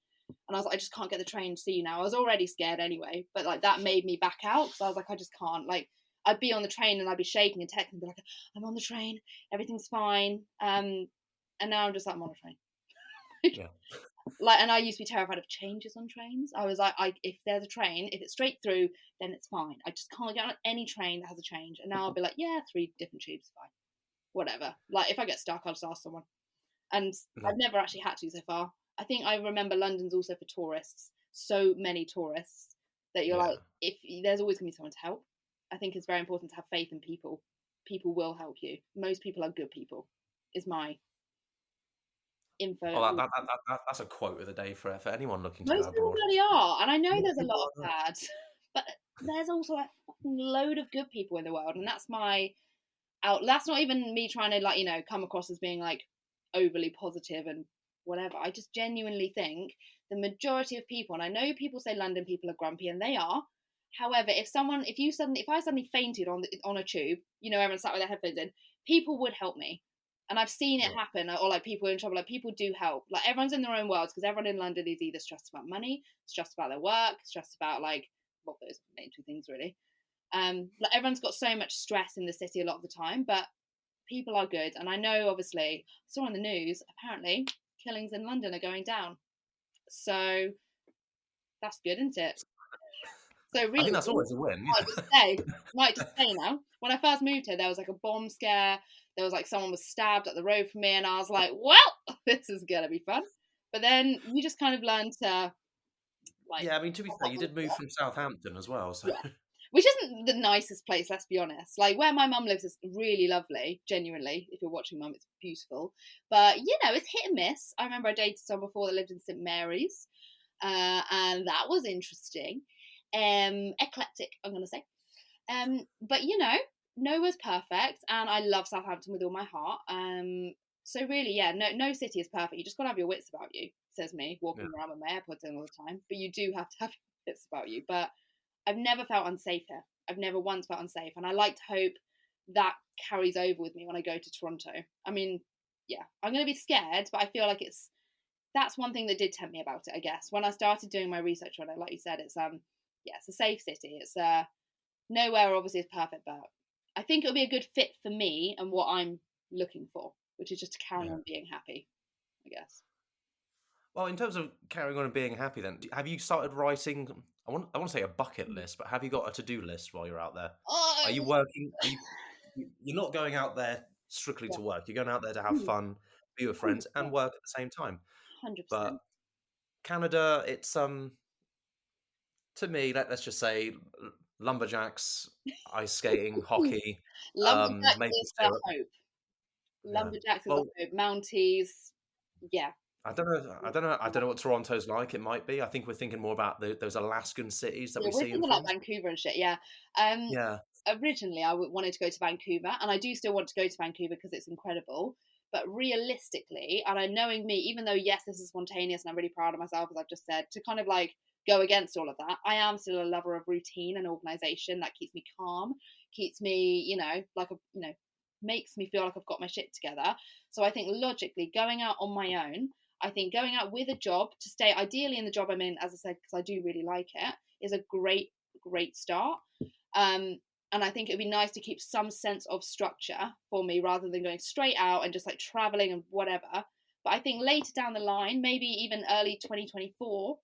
I was like, I just can't get the train to see you now. I was already scared anyway, but like that made me back out, because I was like, I just can't. Like, I'd be on the train and I'd be shaking and texting and be like, I'm on the train, everything's fine. And now I'm just like, I'm on a train. Yeah. Like, and I used to be terrified of changes on trains. I was like, if there's a train, if it's straight through, then it's fine. I just can't get on any train that has a change. And now I'll be like, yeah, 3 different tubes, fine, whatever. Like, if I get stuck, I'll just ask someone. And No. I've never actually had to so far. I think I remember London's also for tourists. So many tourists that you're Yeah. like, if there's always gonna be someone to help. I think it's very important to have faith in people. People will help you. Most people are good people, is my info. Oh, that's a quote of the day for anyone looking to go Most people abroad. bloody are, and I know Most there's a people lot of are. bad, but there's also a fucking load of good people in the world, and that's my out. That's not even me trying to, like, come across as being like overly positive and whatever. I just genuinely think the majority of people, and I know people say London people are grumpy, and they are. However, if I suddenly fainted on a tube, everyone sat with their headphones in, people would help me. And I've seen it Yeah. happen, or like people in trouble, like people do help. Like, everyone's in their own worlds, because everyone in London is either stressed about money, stressed about their work, stressed about, like, well, those main 2 things really. Like, everyone's got so much stress in the city a lot of the time, but people are good. And I know, obviously, I saw on the news, apparently killings in London are going down, so that's good, isn't it? So I think really, that's always a win. might just say now, when I first moved here, there was like a bomb scare. There was like someone was stabbed up the road from me, and I was like, well, this is gonna be fun. But then you just kind of learn to, like, Yeah, I mean, to be fair, you did move from Southampton as well, so yeah, which isn't the nicest place, let's be honest. Like, where my mum lives is really lovely, genuinely. If you're watching, mum, it's beautiful. But it's hit and miss. I remember I dated someone before that lived in St Mary's, and that was interesting. Eclectic, I'm gonna say. But nowhere's perfect, and I love Southampton with all my heart. So really, yeah, no city is perfect. You just gotta have your wits about you, says me, yeah. walking around with my AirPods in all the time. But you do have to have your wits about you. But I've never felt unsafe here. I've never once felt unsafe, and I like to hope that carries over with me when I go to Toronto. I mean, yeah, I'm gonna be scared, but I feel like that's one thing that did tempt me about it, I guess. When I started doing my research on it, like you said, it's a safe city. It's nowhere obviously is perfect, but I think it'll be a good fit for me and what I'm looking for, which is just to carry Yeah. on being happy, I guess. Well, in terms of carrying on and being happy, then have you started writing? I want to say a bucket list, but have you got a to-do list while you're out there? Are you Oh, working? You're not going out there strictly yeah, to work. You're going out there to have mm, fun, be with friends, and 100%, work at the same time. But 100%. Canada, it's to me, let's just say lumberjacks, ice skating, hockey, Lumberjack maple is the syrup. hope. Yeah. Lumberjacks is Well, like Mounties. Yeah. I don't know what Toronto's like. It might be. I think we're thinking more about those Alaskan cities that Yeah, we we're see in thinking like films. Vancouver and shit. Yeah. Um, Yeah. Originally, I wanted to go to Vancouver, and I do still want to go to Vancouver because it's incredible. But realistically, and I knowing me, even though yes, this is spontaneous, and I'm really proud of myself, as I've just said, to kind of like go against all of that, I am still a lover of routine and organisation. That keeps me calm, keeps me, like makes me feel like I've got my shit together. So I think logically, going out on my own, I think going out with a job to stay ideally in the job I'm in, as I said, because I do really like it, is a great start. Um, and I think it'd be nice to keep some sense of structure for me rather than going straight out and just like traveling and whatever. But I think later down the line, maybe even early 2024,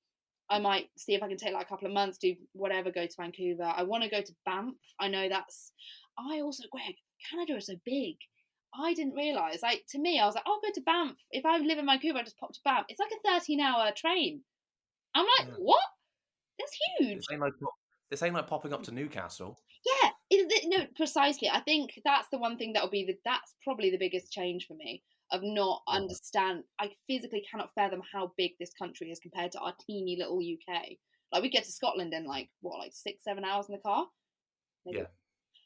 I might see if I can take like a couple of months, do whatever, go to Vancouver. I want to go to Banff. I know I also, Greg, Canada is so big. I didn't realise. Like, to me, I was like, I'll go to Banff. If I live in Vancouver, I just pop to Banff. It's like a 13-hour train. I'm like, Yeah. what? That's huge. This ain't like popping up to Newcastle. Yeah, no, precisely. I think that's the one thing that's probably the biggest change for me of not Yeah. understand. I physically cannot fathom how big this country is compared to our teeny little UK. Like we get to Scotland in like 6-7 hours in the car, maybe, Yeah.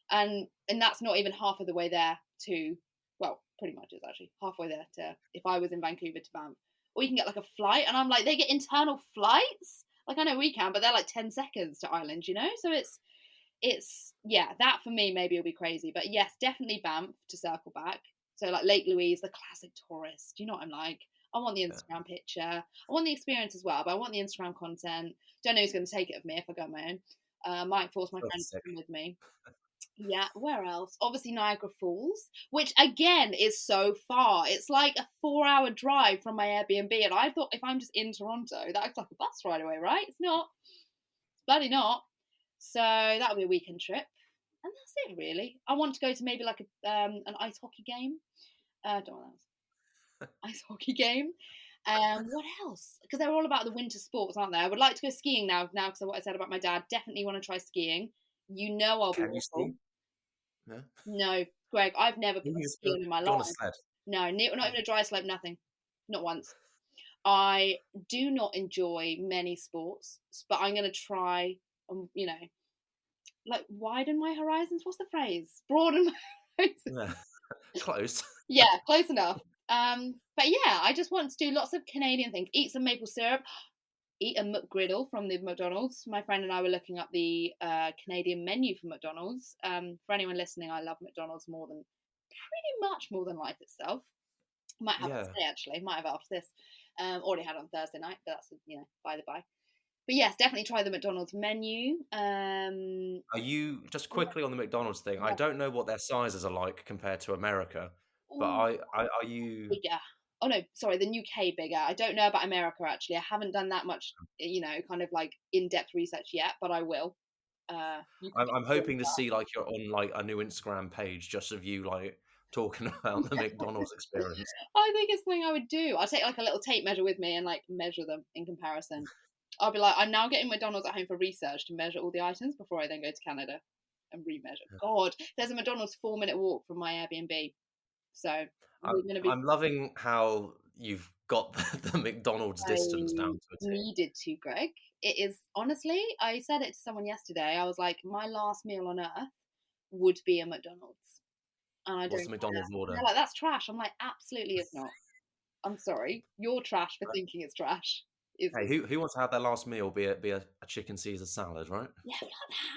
and that's not even half of the way there to. Well, pretty much is actually halfway there to if I was in Vancouver to Banff. Or you can get like a flight, and I'm like, they get internal flights. Like I know we can, but they're like 10 seconds to Ireland, So it's yeah, that for me maybe will be crazy, but yes, definitely Banff to circle back. So like Lake Louise, the classic tourist. You know what I'm like? I want the Yeah. Instagram picture. I want the experience as well, but I want the Instagram content. Don't know who's going to take it of me if I go on my own. Might force my Oh, friends to sick. come with me. Yeah, where else? Obviously Niagara Falls, which again is so far. It's like a 4-hour drive from my Airbnb, and I thought if I'm just in Toronto, that's like a bus ride away, right? It's not. It's bloody not. So that'll be a weekend trip, and that's it really. I want to go to maybe like an ice hockey game. Don't know what else. Ice hockey game. What else? Because they're all about the winter sports, aren't they? I would like to go skiing now. Now, because of what I said about my dad, definitely want to try skiing. I'll be Can you awful. ski? Yeah. No, Greg, I've never You put used to skiing in my go on a life. sled. No, not even a dry slope, nothing. Not once. I do not enjoy many sports, but I'm going to try, like widen my horizons. What's the phrase? Broaden my horizons. Yeah. Close. Yeah, close enough. But yeah, I just want to do lots of Canadian things. Eat some maple syrup. Eat a McGriddle from the McDonald's. My friend and I were looking up the Canadian menu for McDonald's. For anyone listening, I love McDonald's pretty much more than life itself. Might have it Yeah. today actually. Might have it after this. Already had it on Thursday night, but that's by the by. But yes, definitely try the McDonald's menu. Are you just quickly on the McDonald's thing? I Yeah. don't know what their sizes are like compared to America, but Ooh, are you? bigger. Oh no, sorry, the UK bigger. I don't know about America actually. I haven't done that much, kind of like in-depth research yet, but I will. You can I'm hoping to see like you're on like a new Instagram page just of you like talking about the McDonald's experience. I think it's something I would do. I'll take like a little tape measure with me and like measure them in comparison. I'll be like, I'm now getting McDonald's at home for research to measure all the items before I then go to Canada and remeasure. God, there's a McDonald's 4-minute walk from my Airbnb. So we're going to be. I'm loving how you've got the McDonald's I distance down to a T. needed to, Greg. It is honestly, I said it to someone yesterday. I was like, my last meal on earth would be a McDonald's. And I don't What's the care. McDonald's And order? they're like, that's trash. I'm like, absolutely it's not. I'm sorry. You're trash for thinking it's trash. Hey, who wants to have their last meal be a chicken Caesar salad, right? Yeah,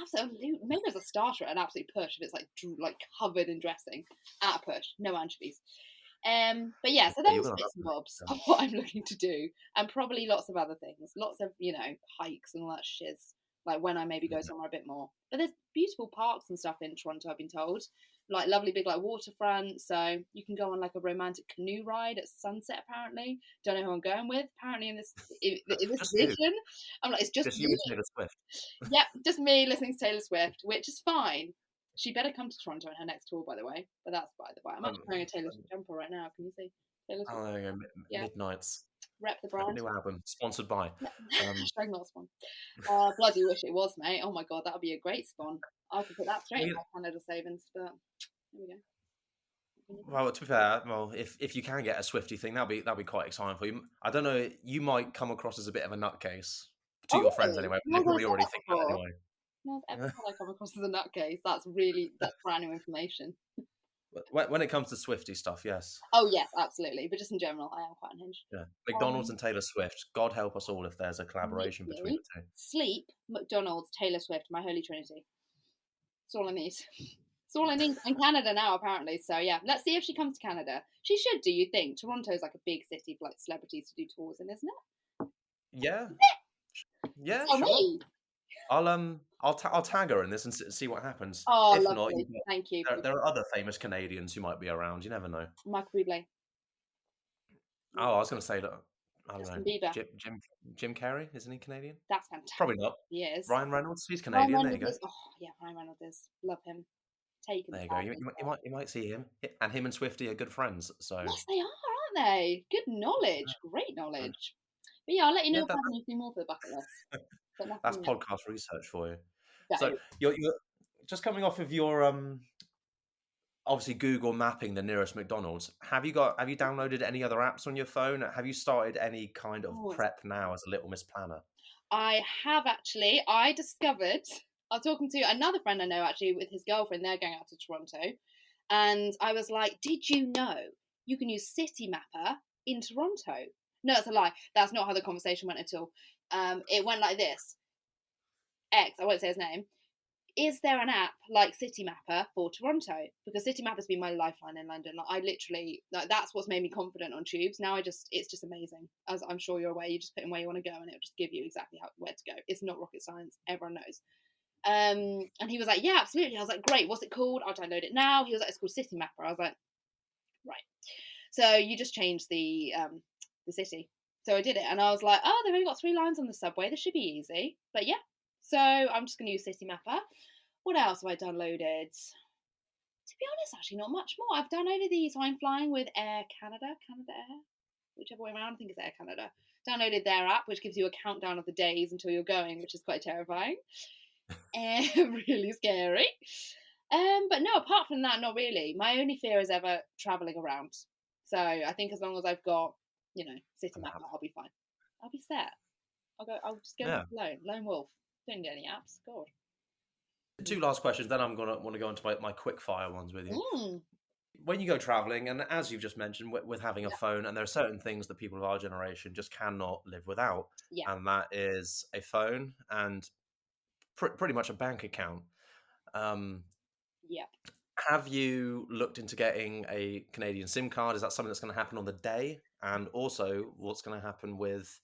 absolutely. Maybe as a starter, an absolute push if it's like covered in dressing. At a push, no anchovies. But yeah, so Yeah, you're those gonna bits and bobs have are what I'm looking to do, and probably lots of other things, lots of hikes and all that shiz. Like when I maybe go somewhere a bit more. But there's beautiful parks and stuff in Toronto. I've been told, like lovely big like waterfront, so you can go on like a romantic canoe ride at sunset. Apparently, don't know who I'm going with. Apparently in this just you, vision, I'm like it's just just you me. and Taylor Swift. Yep, just me listening to Taylor Swift, which is fine. She better come to Toronto on her next tour, by the way. But that's by the by. I'm actually wearing a Taylor Swift jumper right now. Can you see Taylor Swift? Oh, there you go. Yeah, Midnights. rep the brand. New album sponsored by. Hashtag not spawn. Bloody wish it was, mate. Oh my god, that would be a great spawn. I could put that straight in my Canada savings, but there we go. Well, to be fair, well, if you can get a Swifty thing, that'll be quite exciting for you. I don't know, you might come across as a bit of a nutcase to Oh your friends really? anyway. No They one's ever probably said already that think that before. anyway. No one's ever said I come across as a nutcase. That's brand new information. When it comes to Swifty stuff, yes. Oh yes, absolutely. But just in general, I am quite unhinged. Yeah. McDonald's Um, and Taylor Swift. God help us all if there's a collaboration between literally, the two. sleep, McDonald's, Taylor Swift, my holy trinity. That's all I need. It's all I need. In Canada now, apparently. So yeah, let's see if she comes to Canada. She should do. You think Toronto's like a big city for like celebrities to do tours in, isn't it? Yeah, yeah, Tell sure. me. I'll tag her in this and see what happens. Oh, If not, lovely. Thank you. there are other famous Canadians who might be around. You never know. Michael Bublé, Oh, I was going to say that. I don't know. Justin Bieber. Jim Carrey, isn't he Canadian? That's fantastic. Probably not. He is. Ryan Reynolds, he's Ryan Canadian. There you Reynolds go. is. Oh yeah, Ryan Reynolds is. Love him. Taking There the you go. bag. You might see him, and him and Swifty are good friends. So Yes, they are, aren't they? Good knowledge. Great knowledge. But yeah, I'll let you yeah, know if I have anything more for the bucket list. But that's nothing yet. podcast research for you. Go. So you're just coming off of your obviously Google mapping the nearest McDonald's. Have you downloaded any other apps on your phone? Have you started any kind of Oh, prep now as a Little Miss Planner? I have actually. I discovered. I was talking to another friend I know actually with his girlfriend. They're going out to Toronto, and I was like, "Did you know you can use City Mapper in Toronto?" No, that's a lie. That's not how the conversation went at all. It went like this. X, I won't say his name. Is there an app like City Mapper for Toronto? Because City Mapper's been my lifeline in London. Like I literally, like that's what's made me confident on tubes. Now it's just amazing. As I'm sure you're aware, you just put in where you want to go and it'll just give you exactly where to go. It's not rocket science. Everyone knows. And he was like, yeah, absolutely. I was like, great. What's it called? I'll download it now. He was like, it's called City Mapper. I was like, right. So you just change the city. So I did it, and I was like, oh, they've only got 3 lines on the subway. This should be easy. But yeah. So I'm just going to use City Mapper. What else have I downloaded? To be honest, actually, not much more. I've downloaded these. So I'm flying with Air Canada, Canada Air, whichever way around. I think it's Air Canada. Downloaded their app, which gives you a countdown of the days until you're going, which is quite terrifying and really scary. But no, apart from that, not really. My only fear is ever traveling around. So I think as long as I've got, City Mapper, I'll be fine. I'll be set. I'll just go Yeah. lone wolf. Don't get any apps. God. 2 last questions, then I'm gonna want to go into my quick fire ones with you. Mm. When you go traveling, and as you've just mentioned, with having a phone, and there are certain things that people of our generation just cannot live without, Yeah. and that is a phone and pretty much a bank account. Yeah. Have you looked into getting a Canadian SIM card? Is that something that's going to happen on the day? And also, what's going to happen with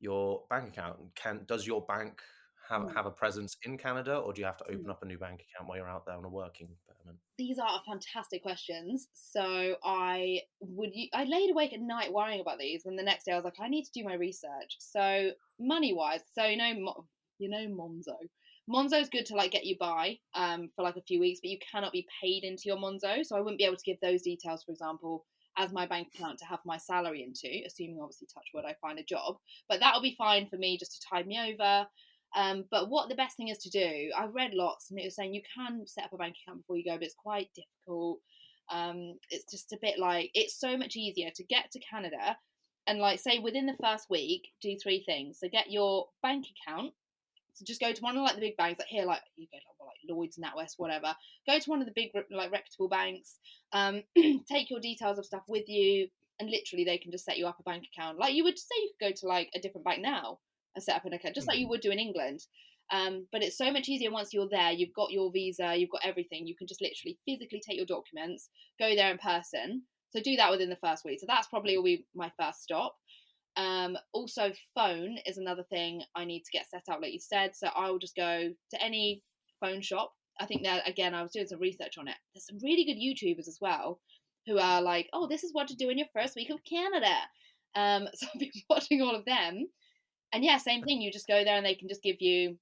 your bank account? Does your bank have a presence in Canada, or do you have to open up a new bank account while you're out there on a working permit? These are fantastic questions. So I laid awake at night worrying about these, and the next day I was like, I need to do my research. So money wise, so Monzo. Monzo's good to like get you by for like a few weeks, but you cannot be paid into your Monzo. So I wouldn't be able to give those details, for example, as my bank account to have my salary into, assuming obviously touch wood I find a job. But that'll be fine for me just to tide me over. But what the best thing is to do, I read lots and it was saying you can set up a bank account before you go, but it's quite difficult. It's just a bit like, it's so much easier to get to Canada and like say within the first week, do 3 things. So get your bank account. So just go to one of like the big banks, like here, like you go to like Lloyd's, NatWest, whatever. Go to one of the big like reputable banks. Take your details of stuff with you, and literally they can just set you up a bank account. Like you would say, you could go to like a different bank now and set up an account, just like you would do in England. But it's so much easier once you're there. You've got your visa, you've got everything. You can just literally physically take your documents, go there in person. So do that within the first week. So that's probably will be my first stop. Also phone is another thing I need to get set up, like you said. So I will just go to any phone shop. I think that again, I was doing some research on it. There's some really good YouTubers as well who are like, oh, this is what to do in your first week of Canada. So I've been watching all of them. And yeah, same thing. You just go there and they can just give you,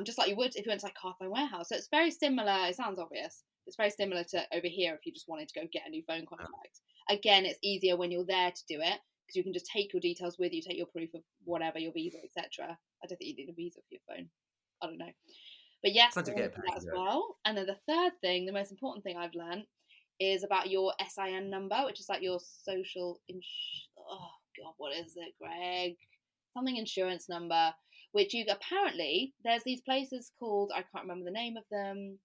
just like you would if you went to like Carphone Warehouse. So it's very similar. It sounds obvious. It's very similar to over here if you just wanted to go get a new phone contract. Again, it's easier when you're there to do it because you can just take your details with you, take your proof of whatever, your visa, etc. I don't think you need a visa for your phone. I don't know. But yes, To get that as well. And then the third thing, the most important thing I've learned is about your SIN number, which is like your oh God, what is it, Greg? Something insurance number, which you apparently, there's these places called, I can't remember the name of them.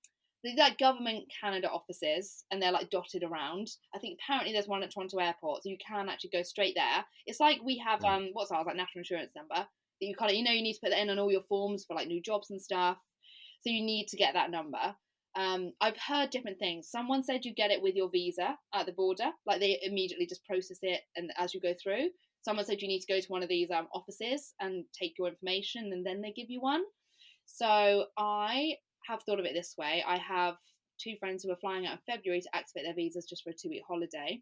These like government Canada offices, and they're like dotted around. I think apparently there's one at Toronto Airport, so you can actually go straight there. It's like we have what's ours, like national insurance number that you kind of, you need to put that in on all your forms for like new jobs and stuff. So you need to get that number. I've heard different things. Someone said you get it with your visa at the border, like they immediately just process it and as you go through. Someone said you need to go to one of these offices and take your information, and then they give you one. So I have thought of it this way. I have 2 friends who are flying out in February to activate their visas just for a 2-week holiday.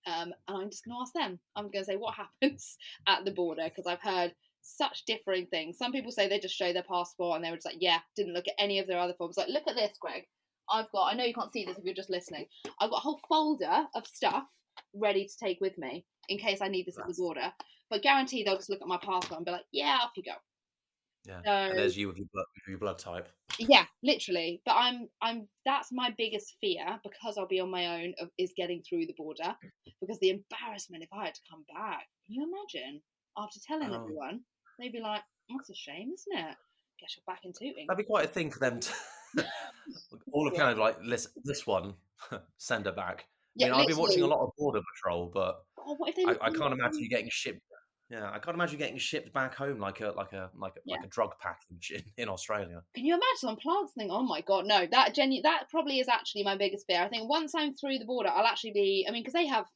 And I'm just going to ask them. I'm going to say what happens at the border, because I've heard such differing things. Some people say they just show their passport and they were just like, yeah, didn't look at any of their other forms. Like, look at this, Greg. I know you can't see this if you're just listening. I've got a whole folder of stuff ready to take with me in case I need this at the border. But guaranteed they'll just look at my passport and be like, yeah, off you go. Yeah, and there's you with your blood type. Yeah, literally. But I'm that's my biggest fear, because I'll be on my own, is getting through the border, because the embarrassment if I had to come back. Can you imagine? After telling everyone, they'd be like, "That's a shame, isn't it? Guess you're back in tooting." That'd be quite a thing for them to all of Canada, like, this one, send her back. I mean, I've been watching a lot of Border Patrol, but what if they I can't imagine you getting shipped. Yeah, I can't imagine getting shipped back home like a drug package in Australia. Can you imagine on plants think, oh my God, no, that probably is actually my biggest fear. I think once I'm through the border, I'll actually be, I mean, because they have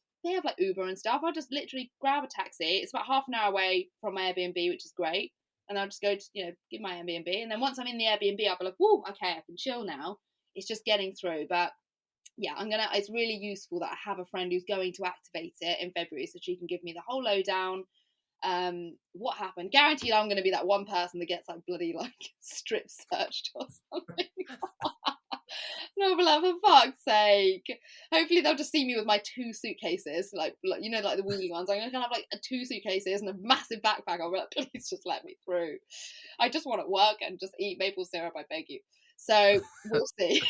like Uber and stuff. I'll just literally grab a taxi. It's about half an hour away from my Airbnb, which is great. And I'll just go to, give my Airbnb. And then once I'm in the Airbnb, I'll be like, whoa, okay, I can chill now. It's just getting through. But yeah, it's really useful that I have a friend who's going to activate it in February, so she can give me the whole lowdown. What happened? Guaranteed I'm going to be that one person that gets like bloody like strip searched or something. No, but for fuck's sake. Hopefully they'll just see me with my 2 suitcases, like the wheelie ones. I'm going to have like 2 suitcases and a massive backpack. I'll be like, please just let me through. I just want to work and just eat maple syrup, I beg you. So we'll see.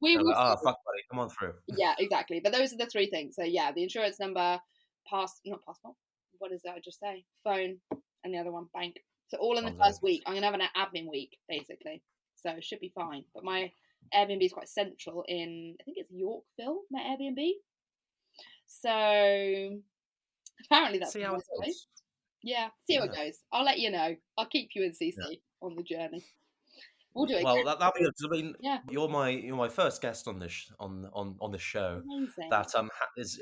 We will fuck buddy, come on through. Yeah, exactly. But those are the 3 things. So yeah, the insurance number, not passport. What does that just say? Phone, and the other one, bank. So all in the first week. I'm going to have an admin week, basically. So it should be fine. But my Airbnb is quite central in, I think it's Yorkville, my Airbnb. So apparently that's see how it goes. Yeah, see how it goes. I'll let you know. I'll keep you in CC on the journey. We'll do it. Well, that'll be good. I mean, you're my first guest on this on this show. Amazing. That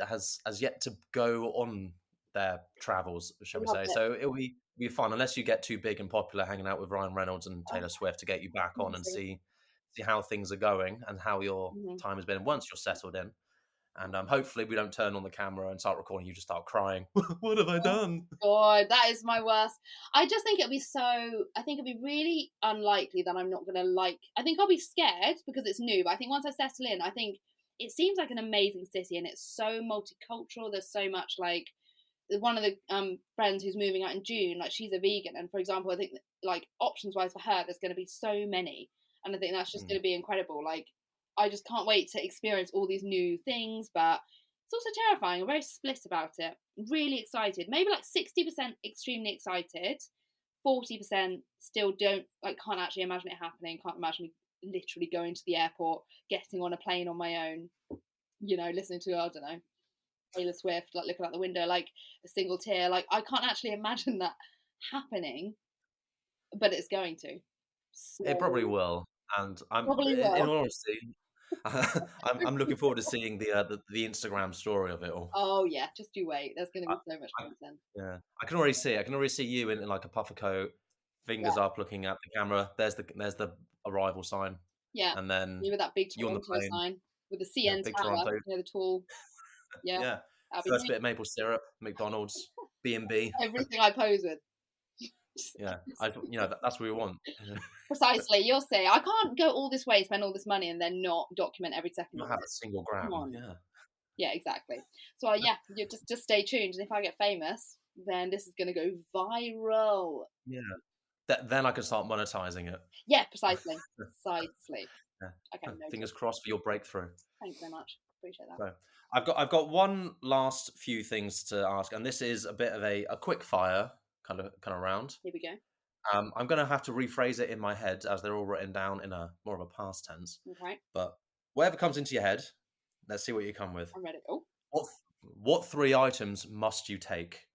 has yet to go on their travels, shall we say? So it'll be fun, unless you get too big and popular, hanging out with Ryan Reynolds and Taylor Swift, to get you back on and see how things are going and how your time has been once you're settled in. And hopefully we don't turn on the camera and start recording, you just start crying. What have I done? God, that is my worst. I just think it'll be really unlikely that I'm not going to I think I'll be scared because it's new, but I think once I settle in, I think it seems like an amazing city and it's so multicultural. There's so much like, one of the friends who's moving out in June, like she's a vegan, and for example, I think like options wise for her, there's going to be so many, and I think that's just going to be incredible. Like, I just can't wait to experience all these new things, but it's also terrifying. I'm very split about it. Really excited, maybe like 60% extremely excited, 40% still can't actually imagine it happening. Can't imagine me literally going to the airport, getting on a plane on my own, listening to, I don't know, Taylor Swift, like looking out the window, like a single tear. Like, I can't actually imagine that happening, but it's going to. So, it probably will, and in all honesty, I'm looking forward to seeing the Instagram story of it all. Oh yeah, just you wait. There's going to be so much content. Yeah, I can already see you in like a puffer coat, fingers up, looking at the camera. There's the arrival sign. Yeah, and then you with that big Toronto sign with the CN tower, the tall. Yeah. First bit of maple syrup, McDonald's, B&B. Everything I pose with. Yeah, that's what we want. Precisely, you'll see. I can't go all this way, spend all this money, and then not document every second. Not have a single gram. Yeah, exactly. So you just stay tuned, and if I get famous, then this is going to go viral. Yeah. Then I can start monetizing it. Yeah, precisely. Precisely. Okay, Fingers noted. crossed for your breakthrough. Thanks so much. Appreciate that. So I've got one last few things to ask, and this is a bit of a quick fire kind of round. Here we go. I'm going to have to rephrase it in my head as they're all written down in a more of a past tense. Okay, But whatever comes into your head, let's see what you come with. I'm ready. Oh, What 3 items must you take?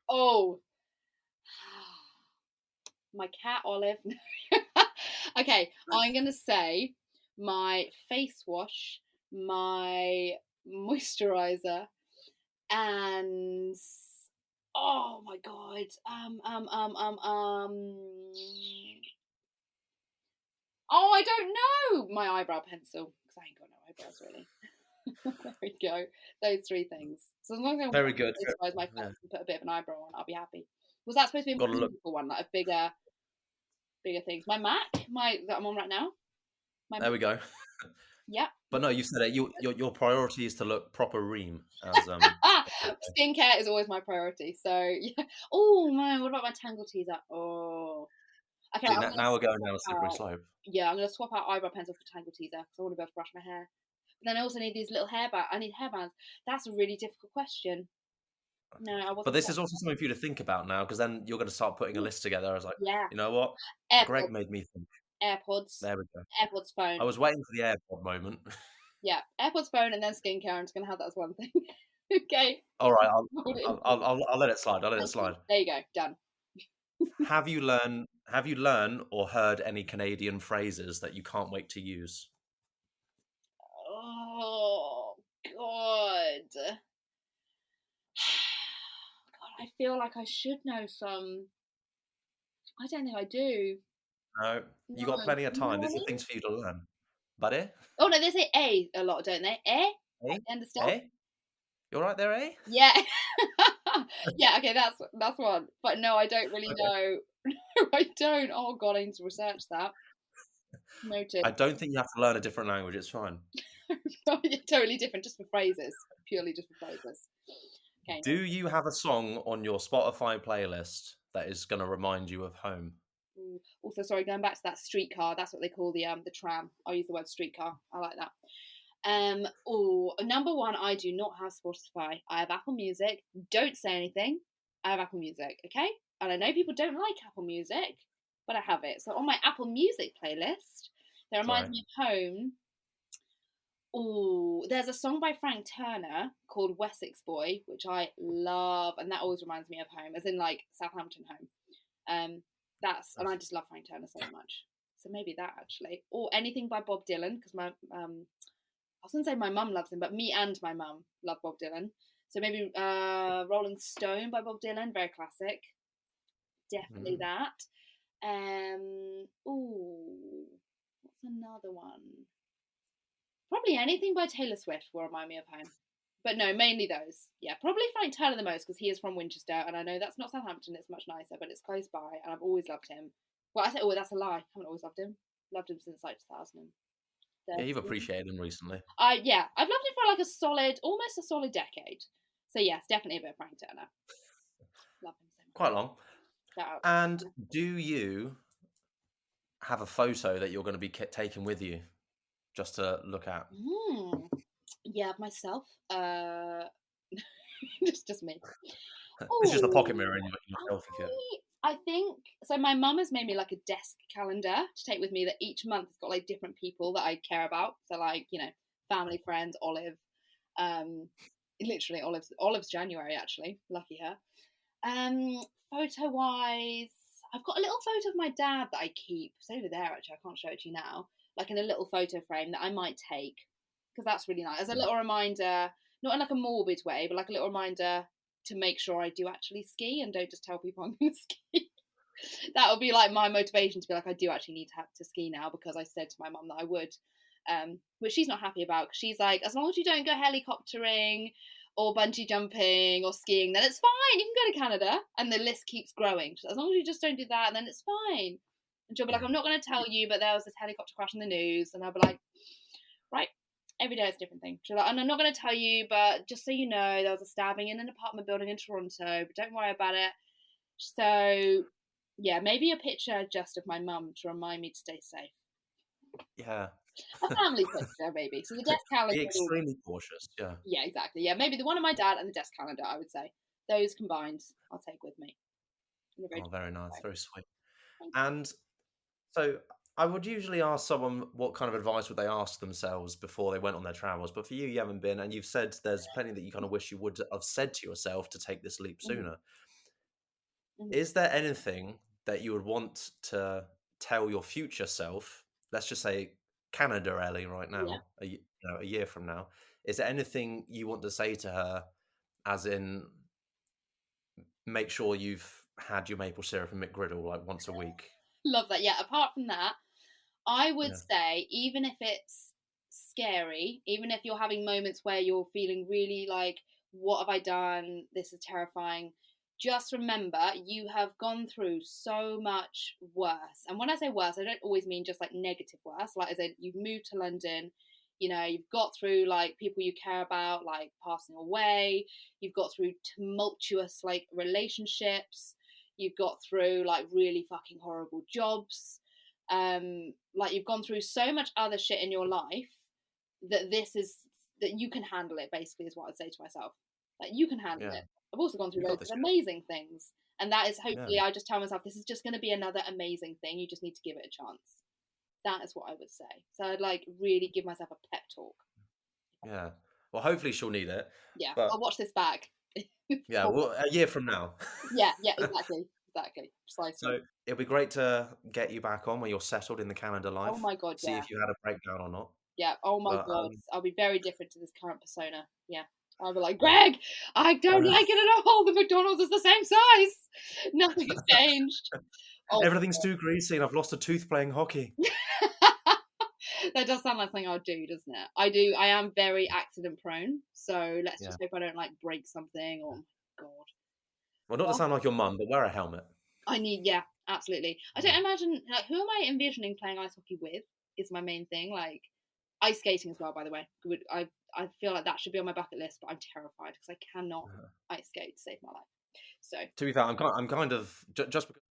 oh, my cat Olive. Okay, I'm gonna say my face wash, my moisturizer, and oh my god, oh, I don't know, my eyebrow pencil because I ain't got no eyebrows really. There we go. Those 3 things. So as long as I Very good. moisturize my face Yeah. and put a bit of an eyebrow on, I'll be happy. Was that supposed to be a Got to look. meaningful one, like a bigger things? My Mac, that I'm on right now. There we go. Yeah. But no, you said it. Your priority is to look proper ream. As Skincare is always my priority. So yeah. Oh man, what about my Tangle teaser? Oh, okay. See, now we're going down a slippery out, slope. yeah, I'm gonna swap out eyebrow pencil for Tangle teaser because I want to be able to brush my hair. But then I also need these little hairbands. I need hairbands. That's a really difficult question. No, I wasn't. But this is also something for you to think about now, because then you're going to start putting a list together. I was like, Yeah. you know what? Greg AirPods. made me think. AirPods. There we go. AirPods phone. I was waiting for the AirPod moment. Yeah, AirPods phone and then skincare. I'm just gonna have that as one thing. Okay. All right, Hold it in. I'll let it slide. I'll let it slide. There you go. Done. Have you learned or heard any Canadian phrases that you can't wait to use? Oh God. God, I feel like I should know some. I don't think I do. No, you got No. plenty of You know time. what I These are mean? things for you to learn. Buddy? Oh no, they say a lot, don't they? Eh? At the end of stuff. Eh? You all right there, eh? Yeah. Yeah. Okay, that's one. But no, I don't really Okay. know. No, I don't. Oh God, I need to research that. Noted. I don't think you have to learn a different language. It's fine. Totally different, just for phrases. Purely just for phrases. Okay. Do you have a song on your Spotify playlist that is going to remind you of home? Ooh. Also, sorry, going back to that streetcar. That's what they call the tram. I'll use the word streetcar. I like that. Number one, I do not have Spotify. I have Apple Music. Don't say anything. I have Apple Music, okay? And I know people don't like Apple Music, but I have it. So on my Apple Music playlist, that reminds Sorry. me of home. Oh, there's a song by Frank Turner called Wessex Boy, which I love, and that always reminds me of home, as in like Southampton home. And I just love Frank Turner so much. So maybe that actually, or anything by Bob Dylan, because I was gonna say my mum loves him, but me and my mum love Bob Dylan. So maybe Rolling Stone by Bob Dylan, very classic. Definitely that. What's another one? Probably anything by Taylor Swift will remind me of home. But no, mainly those. Yeah, probably Frank Turner the most because he is from Winchester, and I know that's not Southampton, it's much nicer, but it's close by, and I've always loved him. Well, I say, oh, that's a lie. I haven't always loved him. Loved him since like 2000. Yeah, you've appreciated him recently. Yeah, I've loved him for like almost a solid decade. So yes, definitely a bit of Frank Turner. Love him so much. Quite long. Shout out. And do you have a photo that you're going to be taking with you just to look at? Yeah, of myself. Just me. It's just a pocket mirror in your selfie kit. I think so. My mum has made me like a desk calendar to take with me that each month has got like different people that I care about. So like, you know, family, friends, Olive. Literally Olive's January actually. Lucky her. Photo wise, I've got a little photo of my dad that I keep. It's over there actually. I can't show it to you now. Like in a little photo frame that I might take because that's really nice. As a little reminder, not in like a morbid way, but like a little reminder to make sure I do actually ski and don't just tell people I'm going to ski. That would be like my motivation to be like, I do actually need to have to ski now because I said to my mum that I would, which she's not happy about because she's like, as long as you don't go helicoptering or bungee jumping or skiing, then it's fine. You can go to Canada. And the list keeps growing. She's like, as long as you just don't do that, then it's fine. And she'll be like, I'm not going to tell you, but there was this helicopter crash in the news. And I'll be like, right, every day is a different thing. She'll be like, and I'm not going to tell you, but just so you know, there was a stabbing in an apartment building in Toronto, but don't worry about it. So, yeah, maybe a picture just of my mum to remind me to stay safe. Yeah. A family picture, maybe. So the desk calendar. Be extremely cautious. Yeah. Yeah, exactly. Yeah, maybe the one of my dad and the desk calendar, I would say. Those combined, I'll take with me. In a very Oh, very nice. way. Very sweet. Thank And so I would usually ask someone what kind of advice would they ask themselves before they went on their travels. But for you, you haven't been, and you've said there's plenty that you kind of wish you would have said to yourself to take this leap you. sooner. Mhm. Is there anything that you would want to tell your future self? Let's just say Canada Ellie right Yeah. now, a year from now. Is there anything you want to say to her, as in make sure you've had your maple syrup and McGriddle like once a week? Love that. Yeah. Apart from that, I would Yeah, say, even if it's scary, even if you're having moments where you're feeling really like, what have I done? This is terrifying. Just remember, you have gone through so much worse. And when I say worse, I don't always mean just like negative worse. Like, as in, you've moved to London, you've got through like people you care about, like passing away. You've got through tumultuous like relationships. You've got through like really fucking horrible jobs. Like, you've gone through so much other shit in your life that that you can handle it, basically, is what I'd say to myself. Like, you can handle yeah, it. I've also gone through you got loads this. of amazing things, and that is, Yeah, hopefully, I just tell myself, this is just going to be another amazing thing. You just need to give it a chance. That is what I would say. So I'd like really give myself a pep talk. yeah. Well, hopefully she'll need it, Yeah, I'll but watch this back. yeah, well, a year from now. Yeah, exactly, precisely. So it'll be great to get you back on when you're settled in the Canada Oh life. my god, See yeah. if you had a breakdown or not. Yeah. Oh my But god, I'll be very different to this current persona. Yeah. I'll be like, Greg, I don't like it at all. The McDonald's is the same size. Nothing has changed. Oh, everything's too greasy, and I've lost a tooth playing hockey. that does sound like something I'll do, doesn't it? I do. I am very accident prone, so let's Yeah. just hope I don't like break something. Oh my god. Well, not to Well, sound like your mum, but wear a helmet. I need. Yeah, absolutely. I Yeah. don't imagine. Like, who am I envisioning playing ice hockey with? Is my main thing. Like, ice skating as well, by the way. I feel like that should be on my bucket list, but I'm terrified because I cannot ice skate to save my life. So To be fair, I'm kind of just because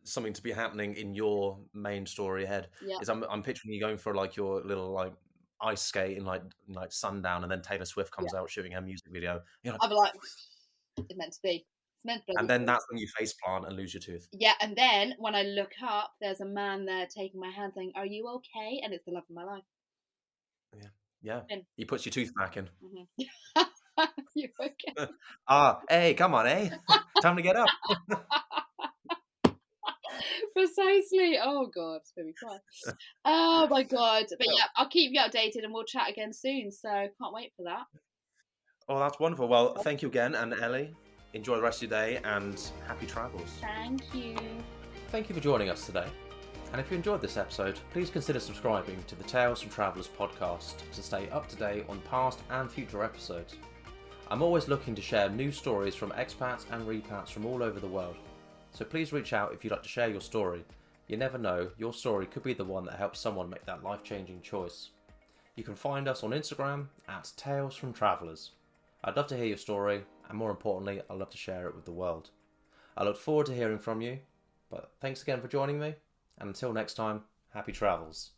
something to be happening in your main story ahead yeah, is I'm picturing you going for like your little like ice skate in like sundown, and then Taylor Swift yeah. comes out shooting her music video. You're like, I'll be like, it's meant to be. It's meant to and be. then that's when you face plant and lose your tooth. Yeah, and then when I look up, there's a man there taking my hand, saying, "Are you okay?" And it's the love of my life. Yeah, yeah. In. He puts your tooth back in. Mm-hmm. You okay? Hey, come on, eh? Time to get up. Precisely. Oh god, it's made me cry. Oh my god. But yeah, I'll keep you updated, and we'll chat again soon. So can't wait for that. Oh, that's wonderful. Well, thank you again, and Ellie, enjoy the rest of your day, and happy travels. Thank you. Thank you for joining us today. And if you enjoyed this episode, please consider subscribing to the Tales from Travellers podcast to stay up to date on past and future episodes. I'm always looking to share new stories from expats and repats from all over the world. So please reach out if you'd like to share your story. You never know, your story could be the one that helps someone make that life-changing choice. You can find us on Instagram at Tales from Travellers. I'd love to hear your story, and more importantly, I'd love to share it with the world. I look forward to hearing from you, but thanks again for joining me, and until next time, happy travels.